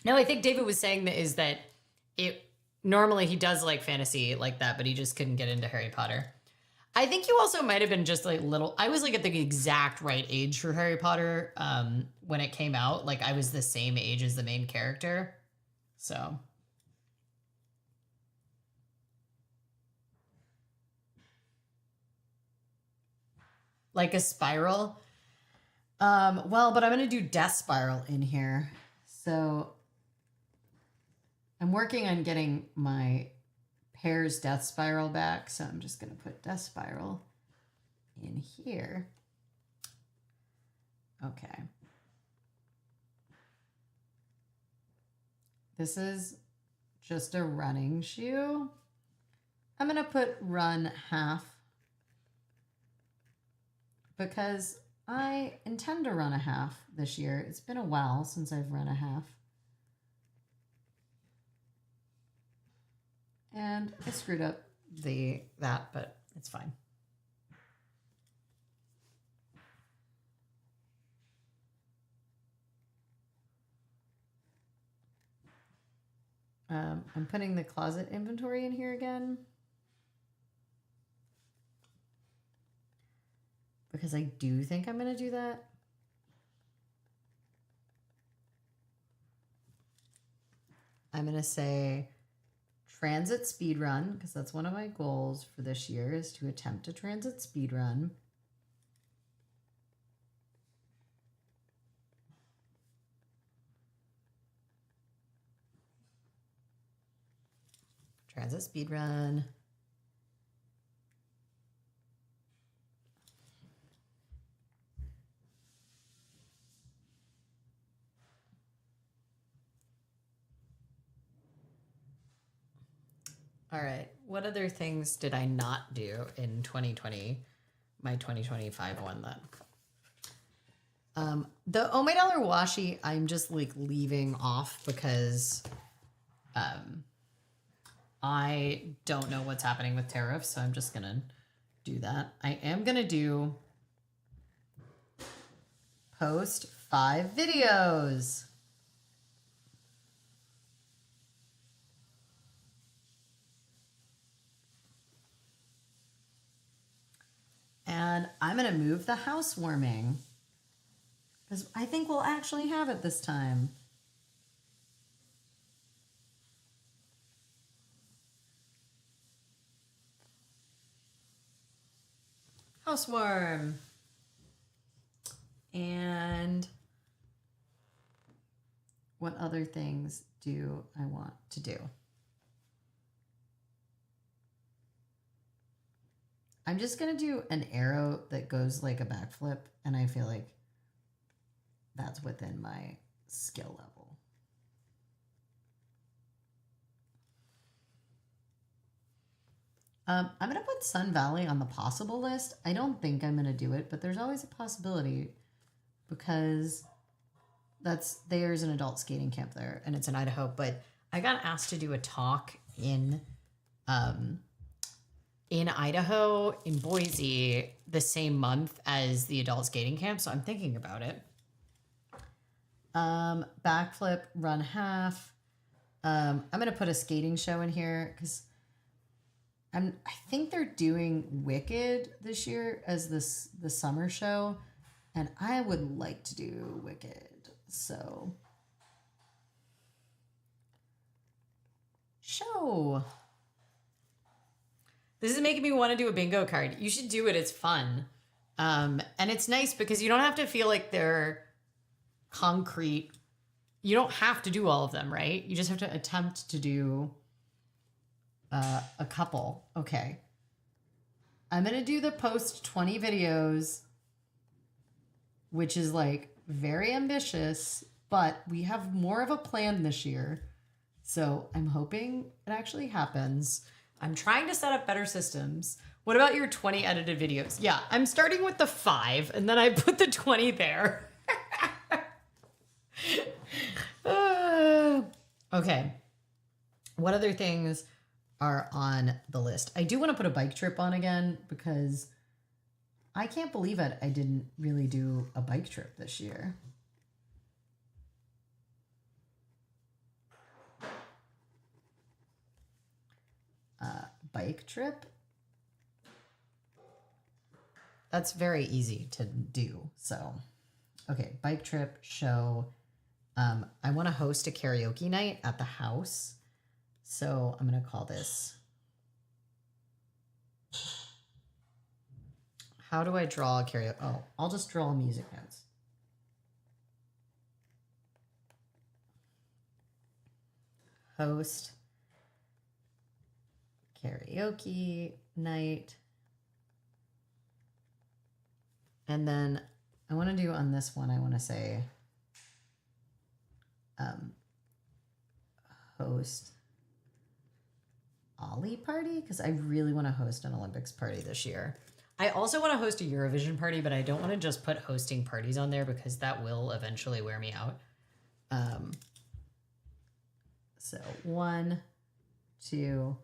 No, I think David was saying that is that it normally he does like fantasy like that, but he just couldn't get into Harry Potter. I think you also might have been just like little. I was like at the exact right age for Harry Potter when it came out. Like I was the same age as the main character. So. Like a spiral. Well, but I'm going to do Death Spiral in here. So I'm working on getting my Pear's Death Spiral back. So I'm just going to put Death Spiral in here. Okay. This is just a running shoe. I'm going to put run half because I intend to run a half this year. It's been a while since I've run a half. And I screwed up that, but it's fine. I'm putting the closet inventory in here again, because I do think I'm going to do that. I'm going to say transit speed run, because that's one of my goals for this year, is to attempt a transit speed run. Transit speed run. All right. What other things did I not do in 2020? My 2025 one then. The Oh My Dollar washi, I'm just like leaving off because I don't know what's happening with tariffs, so I'm just gonna do that. I am gonna post 5 videos. And I'm going to move the housewarming because I think we'll actually have it this time. Housewarm. And what other things do I want to do? I'm just going to do an arrow that goes like a backflip, and I feel like that's within my skill level. I'm going to put Sun Valley on the possible list. I don't think I'm going to do it, but there's always a possibility because there's an adult skating camp there, and it's in Idaho. But I got asked to do a talk in Idaho, in Boise, the same month as the adult skating camp. So I'm thinking about it. Backflip, run half. I'm going to put a skating show in here because I think they're doing Wicked this year as the summer show. And I would like to do Wicked. So show. This is making me want to do a bingo card. You should do it. It's fun. And it's nice because you don't have to feel like they're concrete. You don't have to do all of them, right? You just have to attempt to do a couple. Okay. I'm going to do the post 20 videos, which is like very ambitious, but we have more of a plan this year. So I'm hoping it actually happens. I'm trying to set up better systems. What about your 20 edited videos? Yeah, I'm starting with the 5 and then I put the 20 there. Okay. What other things are on the list? I do want to put a bike trip on again because I can't believe it. I didn't really do a bike trip this year. Bike trip. That's very easy to do. So, okay, bike trip show. I want to host a karaoke night at the house. So I'm going to call this. How do I draw a karaoke? Oh, I'll just draw music notes. Host karaoke night. And then I want to do on this one, I want to say host Ollie party because I really want to host an Olympics party this year. I also want to host a Eurovision party, but I don't want to just put hosting parties on there because that will eventually wear me out. So 1, 2,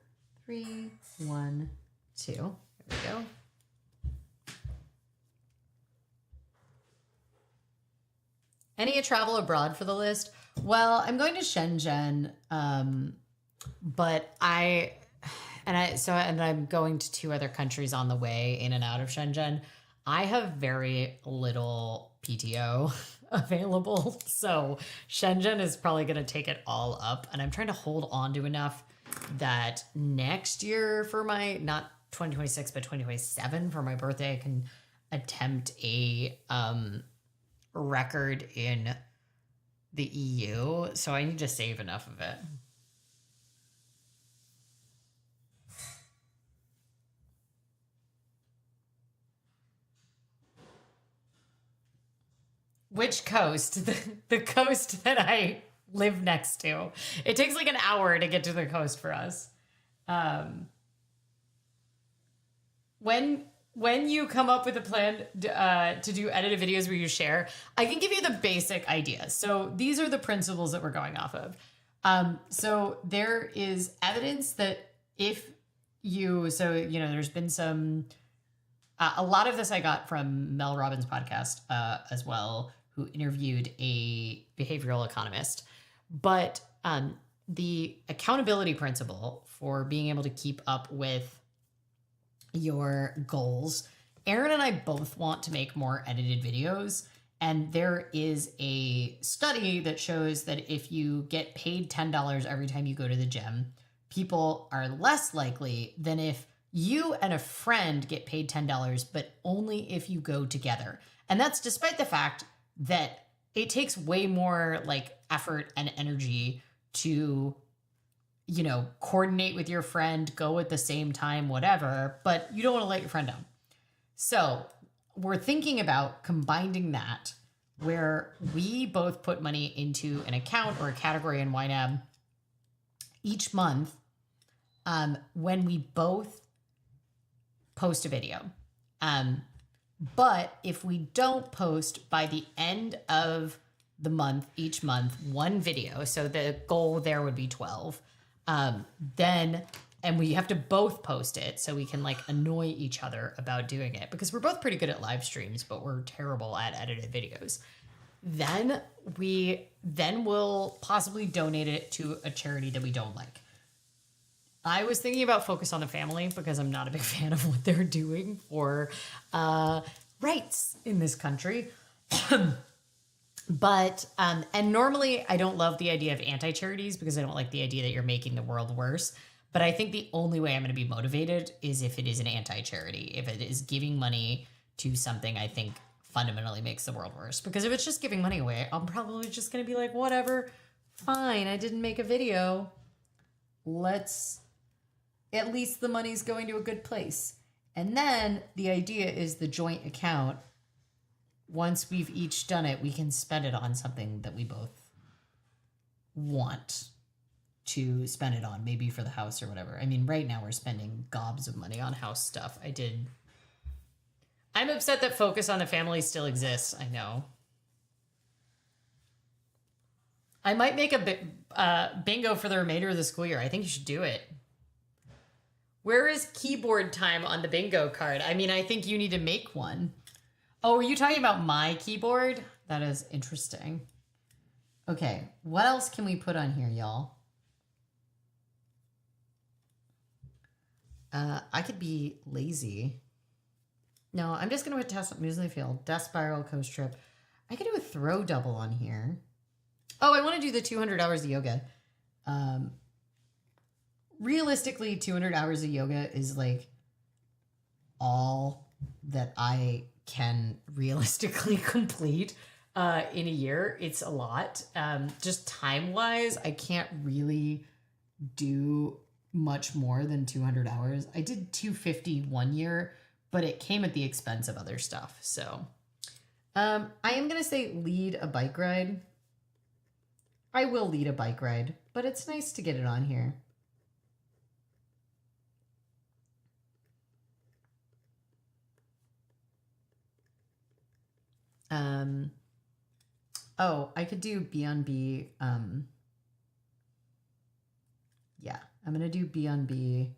3, 1, 2. There we go. Any travel abroad for the list? Well, I'm going to Shenzhen, but I'm going to 2 other countries on the way in and out of Shenzhen. I have very little PTO available, so Shenzhen is probably going to take it all up, and I'm trying to hold on to enough that next year for my, not 2026, but 2027 for my birthday, I can attempt a record in the EU, so I need to save enough of it. Which coast? The coast that I live next to. It takes like an hour to get to the coast for us. When you come up with a plan to do edited videos where you share, I can give you the basic ideas. So these are the principles that we're going off of. So there is evidence that if you, so, you know, there's been some, a lot of this I got from Mel Robbins' podcast as well, who interviewed a behavioral economist. But the accountability principle for being able to keep up with your goals. Aaron and I both want to make more edited videos. And there is a study that shows that if you get paid $10 every time you go to the gym, people are less likely than if you and a friend get paid $10, but only if you go together. And that's despite the fact that it takes way more like effort and energy to, you know, coordinate with your friend, go at the same time, whatever, but you don't want to let your friend down. So we're thinking about combining that where we both put money into an account or a category in YNAB each month when we both post a video. But if we don't post by the end of the month, each month, one video, so the goal there would be 12, then, and we have to both post it so we can like annoy each other about doing it because we're both pretty good at live streams, but we're terrible at edited videos. Then we'll possibly donate it to a charity that we don't like. I was thinking about Focus on the Family because I'm not a big fan of what they're doing for rights in this country. But, and normally I don't love the idea of anti-charities because I don't like the idea that you're making the world worse. But I think the only way I'm going to be motivated is if it is an anti-charity, if it is giving money to something I think fundamentally makes the world worse. Because if it's just giving money away, I'm probably just going to be like, whatever, fine, I didn't make a video. At least the money's going to a good place. And then the idea is the joint account. Once we've each done it, we can spend it on something that we both want to spend it on, maybe for the house or whatever. I mean, right now we're spending gobs of money on house stuff. I'm upset that Focus on the Family still exists. I know. I might make a bingo for the remainder of the school year. I think you should do it. Where is keyboard time on the bingo card? I mean, I think you need to make one. Oh, are you talking about my keyboard? That is interesting. Okay, what else can we put on here, y'all? I could be lazy. No, I'm just going to test Muesli Field, Death Spiral, Coast Trip. I could do a throw double on here. Oh, I want to do the 200 hours of yoga. Realistically, 200 hours of yoga is like all that I can realistically complete in a year. It's a lot. Just time-wise, I can't really do much more than 200 hours. I did 250 one year, but it came at the expense of other stuff. So I am going to say lead a bike ride. I will lead a bike ride, but it's nice to get it on here. Oh, I could do B on B. Yeah, I'm going to do B on B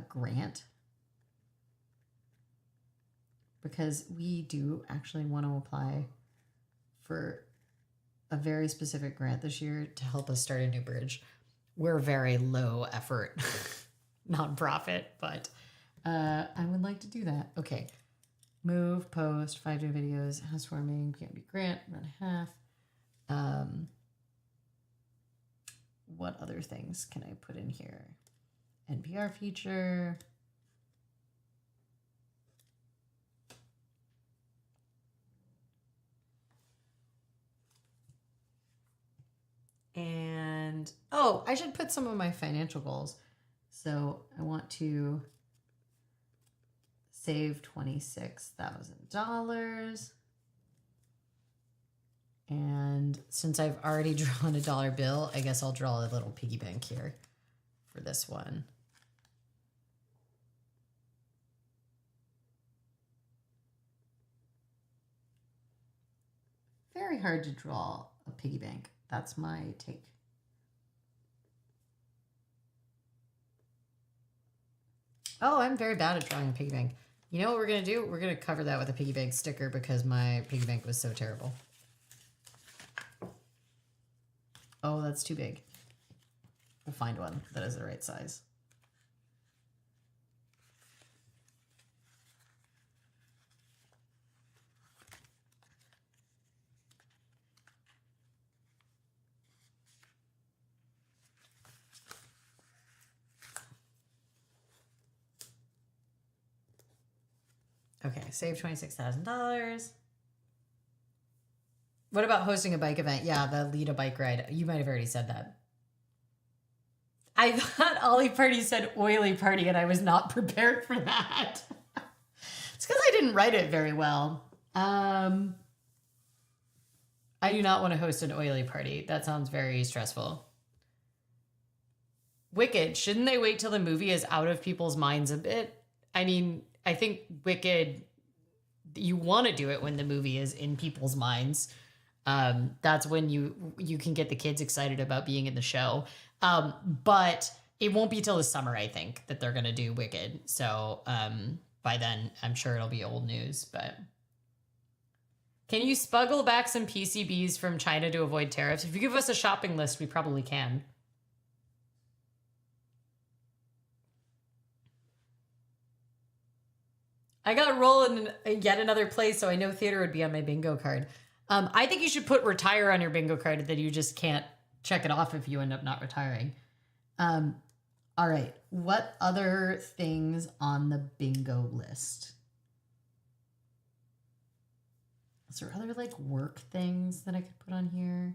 grant. Because we do actually want to apply for a very specific grant this year to help us start a new bridge. We're a very low effort nonprofit, but I would like to do that. Okay. Move, post, 5-day videos, housewarming, PMB grant, run a half. What other things can I put in here? NPR feature. And, oh, I should put some of my financial goals. So I want to save $26,000. And since I've already drawn a dollar bill, I guess I'll draw a little piggy bank here for this one. Very hard to draw a piggy bank. That's my take. Oh, I'm very bad at drawing a piggy bank. You know what we're going to do? We're going to cover that with a piggy bank sticker because my piggy bank was so terrible. Oh, that's too big. We'll find one that is the right size. Okay, save $26,000. What about hosting a bike event? Yeah, the lead a bike ride. You might have already said that. I thought Ollie Party said oily party, and I was not prepared for that. It's because I didn't write it very well. I do not want to host an oily party. That sounds very stressful. Wicked. Shouldn't they wait till the movie is out of people's minds a bit? I mean, I think Wicked, you want to do it when the movie is in people's minds. That's when you can get the kids excited about being in the show. But it won't be till the summer, I think, that they're going to do Wicked. So by then, I'm sure it'll be old news. But can you smuggle back some PCBs from China to avoid tariffs? If you give us a shopping list, we probably can. I got to roll in yet another place, so I know theater would be on my bingo card. I think you should put retire on your bingo card, that you just can't check it off if you end up not retiring. All right. What other things on the bingo list? Is there other like work things that I could put on here?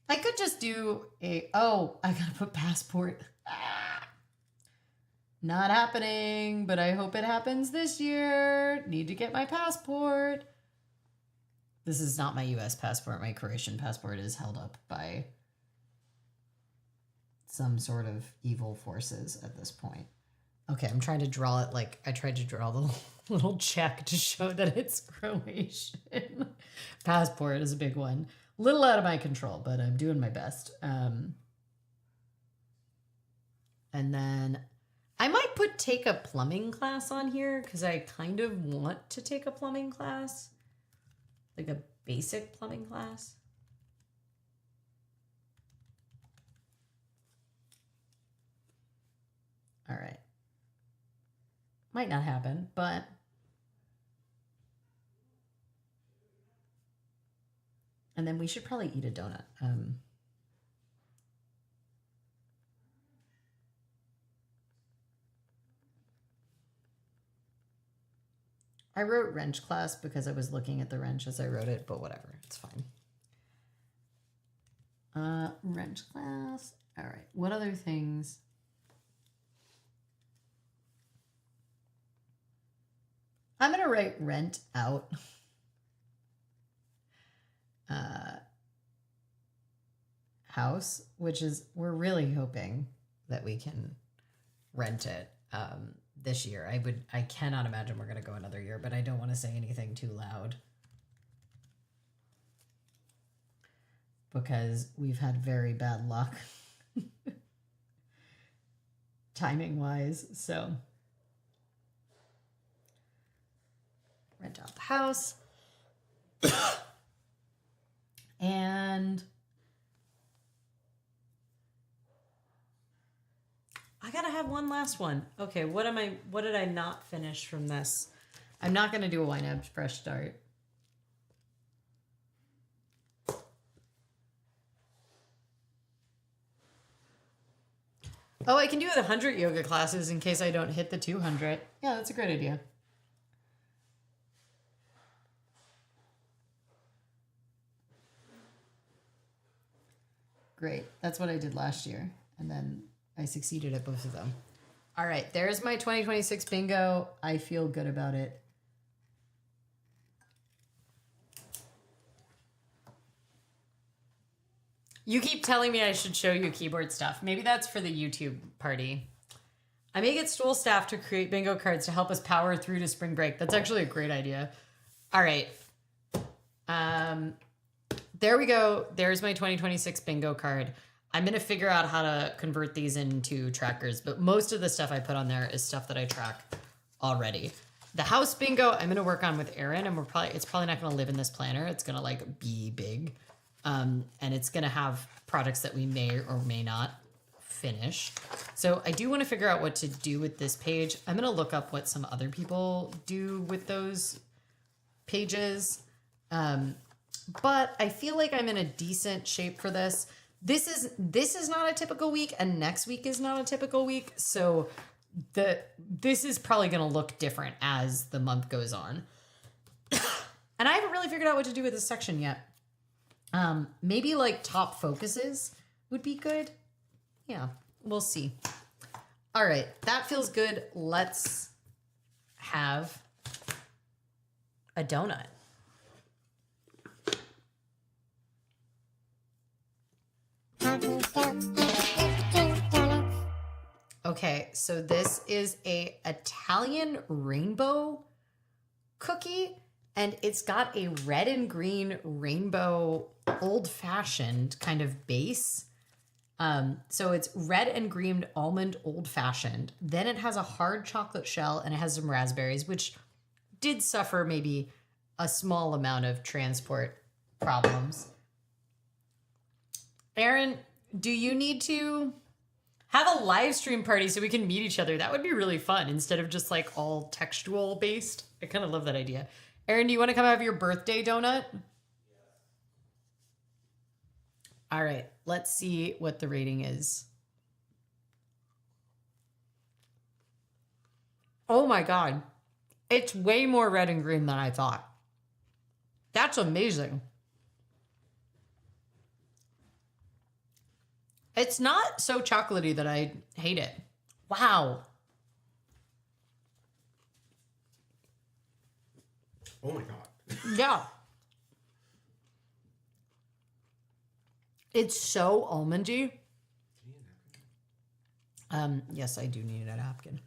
I could just do I gotta put passport. Not happening, but I hope it happens this year. Need to get my passport. This is not my US passport. My Croatian passport is held up by some sort of evil forces at this point. Okay, I'm trying to draw it like I tried to draw the little check to show that it's Croatian. Passport is a big one. Little out of my control, but I'm doing my best. And then I might take a plumbing class on here because I kind of want to take a plumbing class. Like a basic plumbing class. All right. Might not happen, but and then we should probably eat a donut. I wrote wrench class because I was looking at the wrench as I wrote it, but whatever, it's fine. Wrench class. All right, what other things? I'm gonna write rent out. House, which is, we're really hoping that we can rent it this year. I cannot imagine we're gonna go another year, but I don't want to say anything too loud because we've had very bad luck timing wise. So rent out the house. And I have one last one. Okay, what did I not finish from this? I'm not gonna do a YNAB fresh start. Oh, I can do the 100 yoga classes in case I don't hit the 200. Yeah, that's a great idea. Great. That's what I did last year. And then I succeeded at both of them. All right, there's my 2026 bingo. I feel good about it. You keep telling me I should show you keyboard stuff. Maybe that's for the YouTube party. I may get stool staff to create bingo cards to help us power through to spring break. That's actually a great idea. All right. There we go. There's my 2026 bingo card. I'm going to figure out how to convert these into trackers, but most of the stuff I put on there is stuff that I track already. The house bingo I'm going to work on with Erin, and it's probably not going to live in this planner. It's going to like be big. And it's going to have products that we may or may not finish. So I do want to figure out what to do with this page. I'm going to look up what some other people do with those pages. But I feel like I'm in a decent shape for this. This is not a typical week, and next week is not a typical week. So this is probably going to look different as the month goes on. And I haven't really figured out what to do with this section yet. Maybe like top focuses would be good. Yeah, we'll see. All right, that feels good. Let's have a donut. Okay, so this is a Italian rainbow cookie, and it's got a red and green rainbow old-fashioned kind of base. So it's red and green almond old-fashioned. Then it has a hard chocolate shell, and it has some raspberries, which did suffer maybe a small amount of transport problems. Erin, do you need to have a live stream party so we can meet each other? That would be really fun instead of just like all textual based. I kind of love that idea. Erin, do you want to come have your birthday donut? All right, let's see what the rating is. Oh my God. It's way more red and green than I thought. That's amazing. It's not so chocolatey that I hate it. Wow. Oh my God. Yeah. It's so almondy. Yes, I do need a napkin.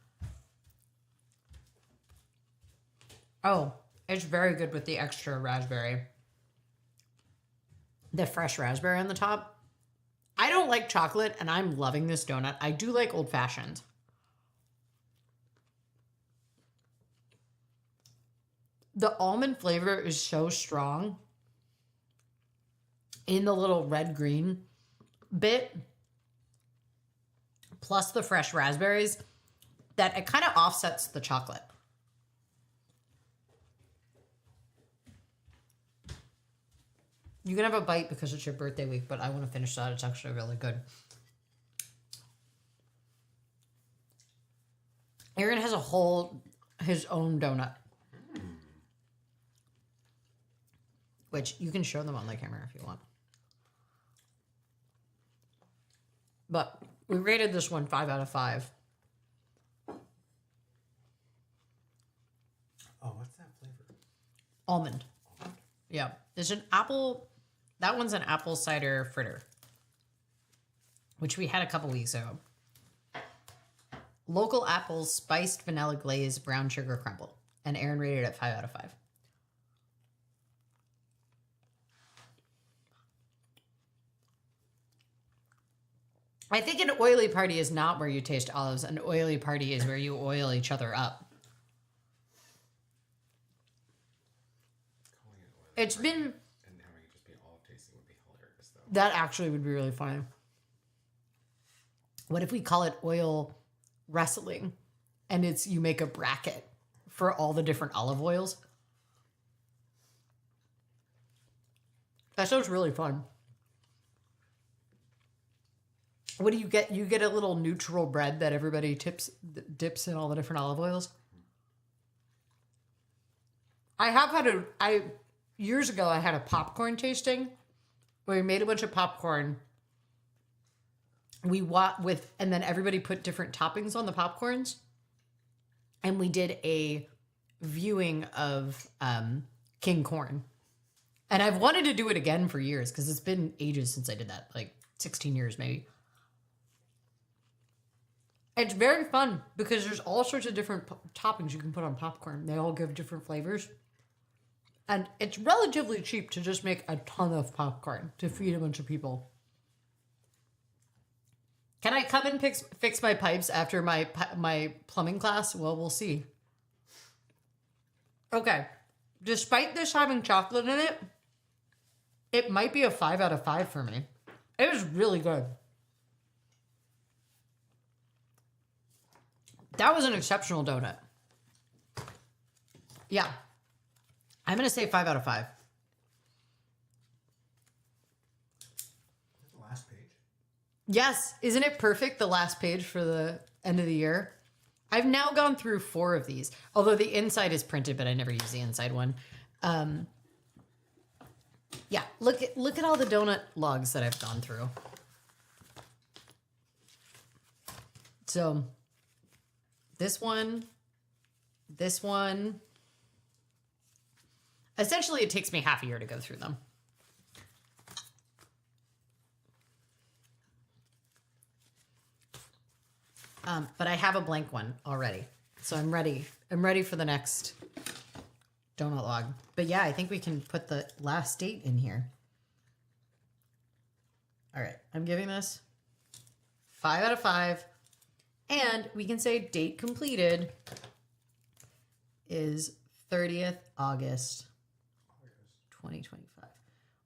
Oh, it's very good with the extra raspberry. The fresh raspberry on the top. I don't like chocolate, and I'm loving this donut. I do like old-fashioned. The almond flavor is so strong in the little red-green bit, plus the fresh raspberries, that it kind of offsets the chocolate. You can have a bite because it's your birthday week, but I want to finish that. It's actually really good. Aaron has his own donut. Which you can show them on the camera if you want. But we rated this one 5 out of 5. Oh, what's that flavor? Almond. Yeah. It's an apple. That one's an apple cider fritter, which we had a couple weeks ago. Local apples, spiced vanilla glaze, brown sugar crumble. And Aaron rated it 5 out of 5. I think an oily party is not where you taste olives. An oily party is where you oil each other up. It's been... And having it just be olive tasting would be hilarious, though. That actually would be really funny. What if we call it oil wrestling, and you make a bracket for all the different olive oils. That sounds really fun. What do you get? You get a little neutral bread that everybody dips in all the different olive oils. Years ago, I had a popcorn tasting where we made a bunch of popcorn. And then everybody put different toppings on the popcorns. And we did a viewing of King Corn. And I've wanted to do it again for years because it's been ages since I did that, like 16 years maybe. It's very fun because there's all sorts of different toppings you can put on popcorn. They all give different flavors. And it's relatively cheap to just make a ton of popcorn to feed a bunch of people. Can I come and fix my pipes after my plumbing class? Well, we'll see. Okay. Despite this having chocolate in it, it might be a 5 out of 5 for me. It was really good. That was an exceptional donut. Yeah. I'm going to say 5 out of 5. The last page. Yes. Isn't it perfect? The last page for the end of the year. I've now gone through 4 of these, although the inside is printed, but I never use the inside one. Yeah. Look at all the donut logs that I've gone through. So this one. Essentially, it takes me half a year to go through them. But I have a blank one already. So I'm ready. I'm ready for the next donut log. But yeah, I think we can put the last date in here. All right. I'm giving this 5 out of 5. And we can say date completed is 30th August 2025.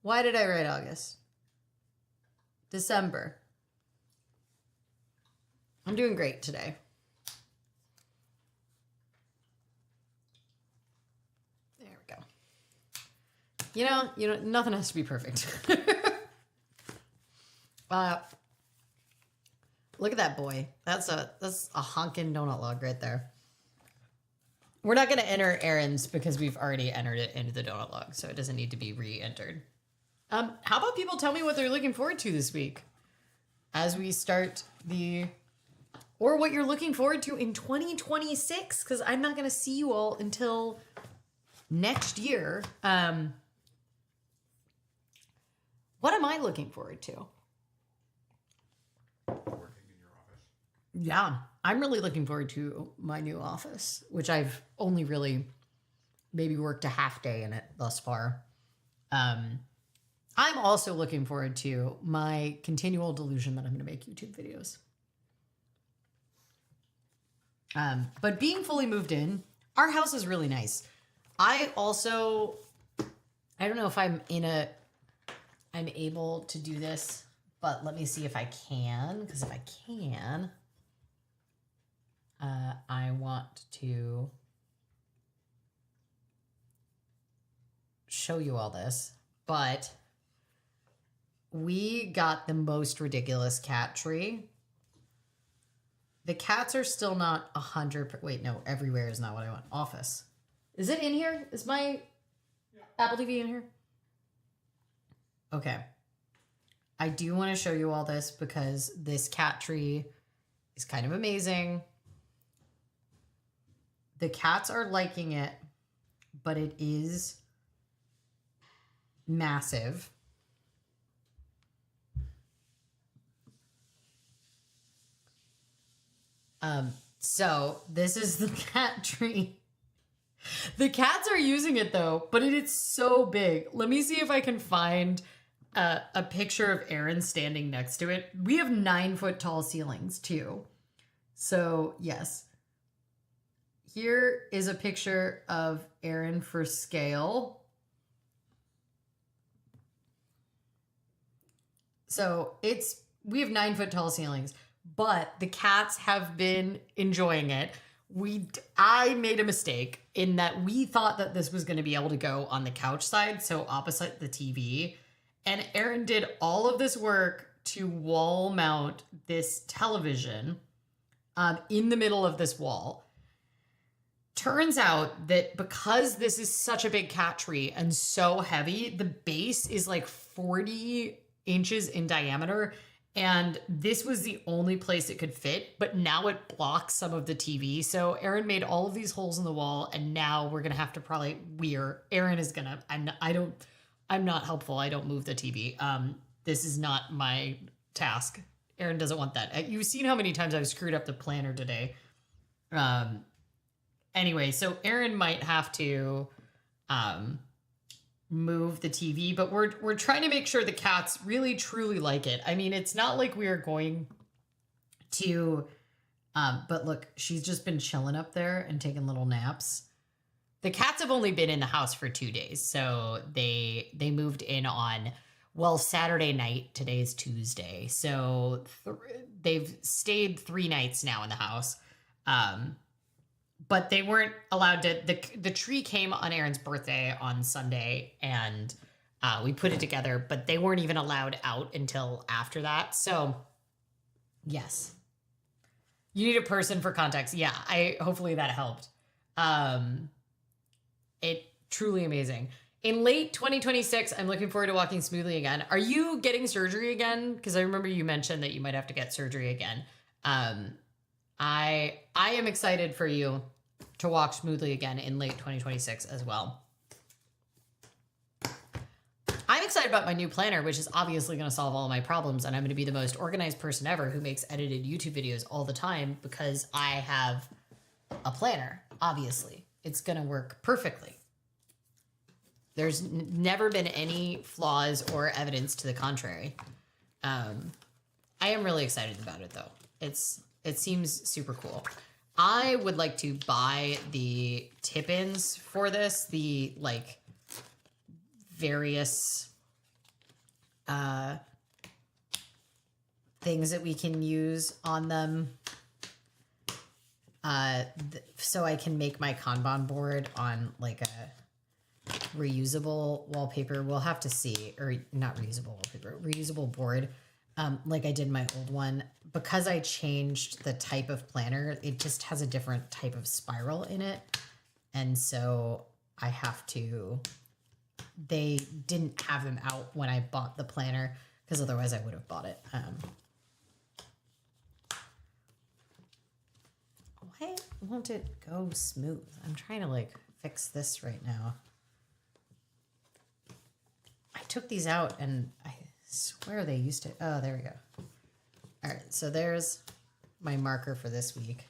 Why did I write August? December. I'm doing great today. There we go. You know, nothing has to be perfect. Look at that boy. That's a honkin' donut log right there. We're not going to enter errands because we've already entered it into the donut log, so it doesn't need to be re-entered. How about people tell me what they're looking forward to this week as we start or what you're looking forward to in 2026, because I'm not going to see you all until next year. What am I looking forward to? Yeah, I'm really looking forward to my new office, which I've only really maybe worked a half day in it thus far. I'm also looking forward to my continual delusion that I'm going to make YouTube videos. But being fully moved in, our house is really nice. I don't know if I'm able to do this, but let me see if I can, because if I can, I want to show you all this, but we got the most ridiculous cat tree. The cats are still not 100. Wait, no, everywhere is not what I want. Office. Is it in here? Is my Apple TV in here? Okay. I do want to show you all this because this cat tree is kind of amazing. The cats are liking it, but it is massive. So this is the cat tree. The cats are using it though, but it is so big. Let me see if I can find a picture of Aaron standing next to it. We have 9-foot tall ceilings too. So yes. Here is a picture of Aaron for scale. So we have 9-foot tall ceilings, but the cats have been enjoying it. I made a mistake in that we thought that this was going to be able to go on the couch side, so opposite the TV. And Erin did all of this work to wall mount this television in the middle of this wall. Turns out that because this is such a big cat tree and so heavy, the base is like 40 inches in diameter. And this was the only place it could fit, but now it blocks some of the TV. So Erin made all of these holes in the wall, and now we're gonna have to probably Erin is gonna. I'm not helpful. I don't move the TV. This is not my task. Erin doesn't want that. You've seen how many times I've screwed up the planner today. Anyway, so Erin might have to move the TV, but we're trying to make sure the cats really truly like it. I mean, it's not like we are going to but look, she's just been chilling up there and taking little naps. The cats have only been in the house for 2 days, so they moved in on Saturday night. Today's Tuesday, so they've stayed 3 nights now in the house. But they weren't allowed to, the tree came on Erin's birthday on Sunday, and we put it together, but they weren't even allowed out until after that. So yes, you need a person for context. Yeah, hopefully that helped. It truly amazing. In late 2026, I'm looking forward to walking smoothly again. Are you getting surgery again? Because I remember you mentioned that you might have to get surgery again. I am excited for you to walk smoothly again in late 2026 as well. I'm excited about my new planner, which is obviously going to solve all my problems, and I'm going to be the most organized person ever who makes edited YouTube videos all the time because I have a planner, obviously. It's going to work perfectly. There's never been any flaws or evidence to the contrary. I am really excited about it, though. It seems super cool. I would like to buy the tip-ins for this, the like various things that we can use on them, so I can make my Kanban board on like a reusable wallpaper. We'll have to see, or not reusable wallpaper, reusable board. Like I did my old one, because I changed the type of planner, it just has a different type of spiral in it. And so I have to, they didn't have them out when I bought the planner, because otherwise I would have bought it. Why won't it go smooth? I'm trying to like fix this right now. I took these out and I swear they used to. Oh, there we go. All right, so there's my marker for this week.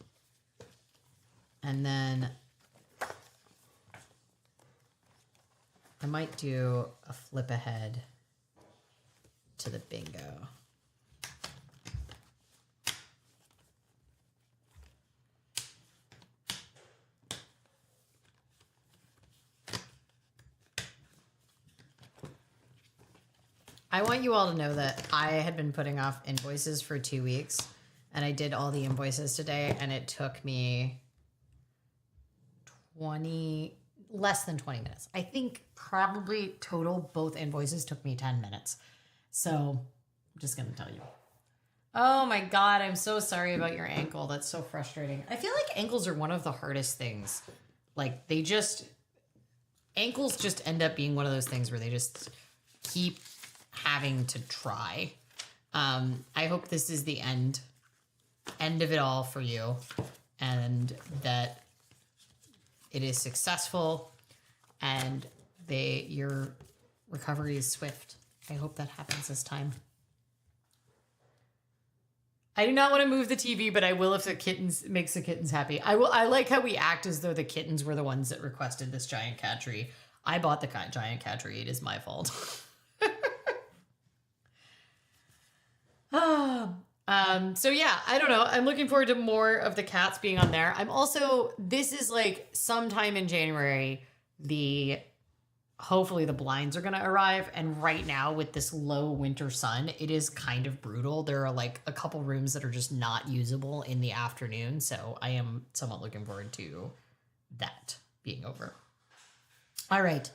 And then I might do a flip ahead to the bingo. I want you all to know that I had been putting off invoices for 2 weeks, and I did all the invoices today, and it took me less than 20 minutes. I think probably total both invoices took me 10 minutes. So I'm just going to tell you. Oh my God, I'm so sorry about your ankle. That's so frustrating. I feel like ankles are one of the hardest things. Like ankles just end up being one of those things where they just keep having to try. I hope this is the end of it all for you, and that it is successful and your recovery is swift. I hope that happens this time. I do not want to move the TV, but I will if the kittens makes the kittens happy. I like how we act as though the kittens were the ones that requested this giant cat tree. I bought the giant cat tree. It is my fault. So yeah, I don't know. I'm looking forward to more of the cats being on there. This is like sometime in January, the hopefully the blinds are going to arrive. And right now with this low winter sun, it is kind of brutal. There are like a couple rooms that are just not usable in the afternoon. So I am somewhat looking forward to that being over. All right,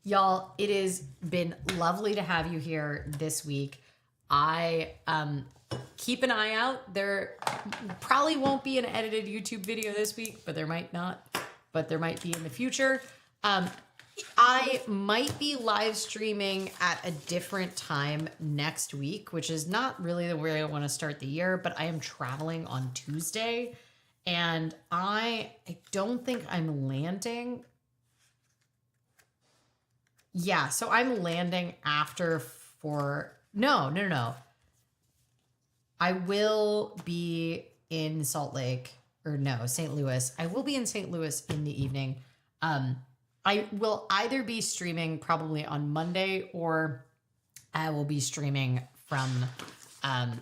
y'all, it has been lovely to have you here this week. I keep an eye out. There probably won't be an edited YouTube video this week, but there might not, but there might be in the future. I might be live streaming at a different time next week, which is not really the way I want to start the year, but I am traveling on Tuesday and I don't think I'm landing. Yeah, so I'm landing after no. I will be in St. Louis. I will be in St. Louis in the evening. I will either be streaming probably on Monday or I will be streaming from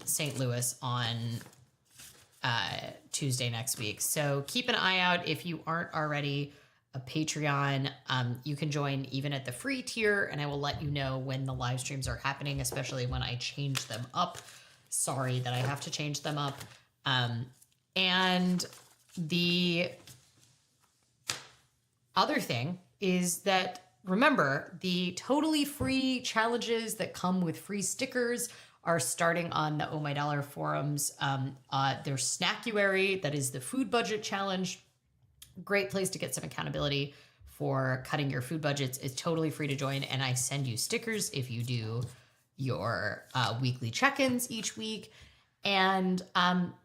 St. Louis on Tuesday next week. So keep an eye out. If you aren't already a Patreon, you can join even at the free tier, and I will let you know when the live streams are happening, especially when I change them up. Sorry that I have to change them up. And the other thing is that, remember, the totally free challenges that come with free stickers are starting on the Oh My Dollar forums. There's Snackuary, that is the food budget challenge. Great place to get some accountability for cutting your food budgets. It's totally free to join, and I send you stickers if you do your weekly check-ins each week. And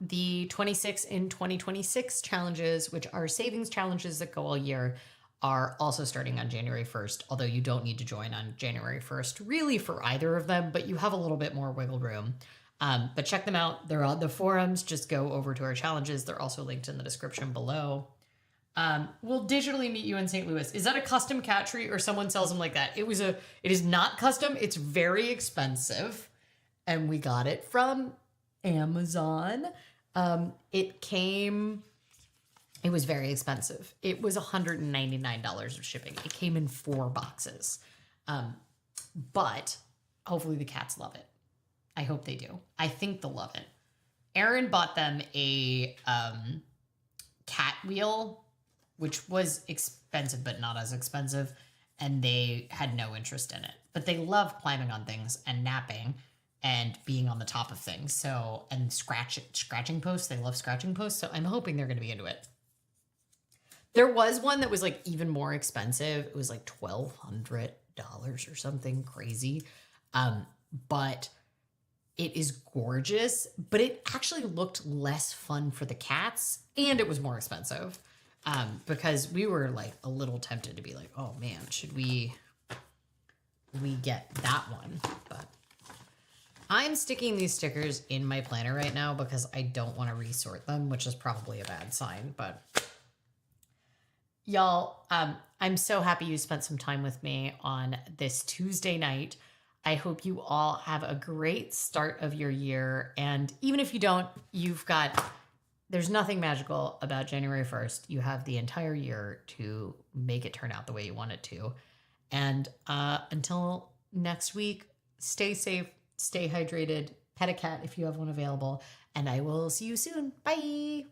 the 26 in 2026 challenges, which are savings challenges that go all year, are also starting on January 1st, although you don't need to join on January 1st really for either of them, but you have a little bit more wiggle room. But check them out. They're on the forums. Just go over to our challenges. They're also linked in the description below. We'll digitally meet you in St. Louis. Is that a custom cat tree or someone sells them like that? It is not custom. It's very expensive. And we got it from Amazon. It was very expensive. It was $199 of shipping. It came in 4 boxes. But hopefully the cats love it. I hope they do. I think they'll love it. Erin bought them a cat wheel, which was expensive, but not as expensive. And they had no interest in it. But they love climbing on things and napping and being on the top of things. So, and scratching posts. They love scratching posts. So I'm hoping they're going to be into it. There was one that was like even more expensive. It was like $1,200 or something crazy. But it is gorgeous, but it actually looked less fun for the cats and it was more expensive. Because we were like a little tempted to be like, oh man, should we get that one? But I'm sticking these stickers in my planner right now because I don't want to resort them, which is probably a bad sign, but y'all, I'm so happy you spent some time with me on this Tuesday night. I hope you all have a great start of your year. And even if you don't, there's nothing magical about January 1st. You have the entire year to make it turn out the way you want it to. And until next week, stay safe, stay hydrated, pet a cat if you have one available, and I will see you soon. Bye.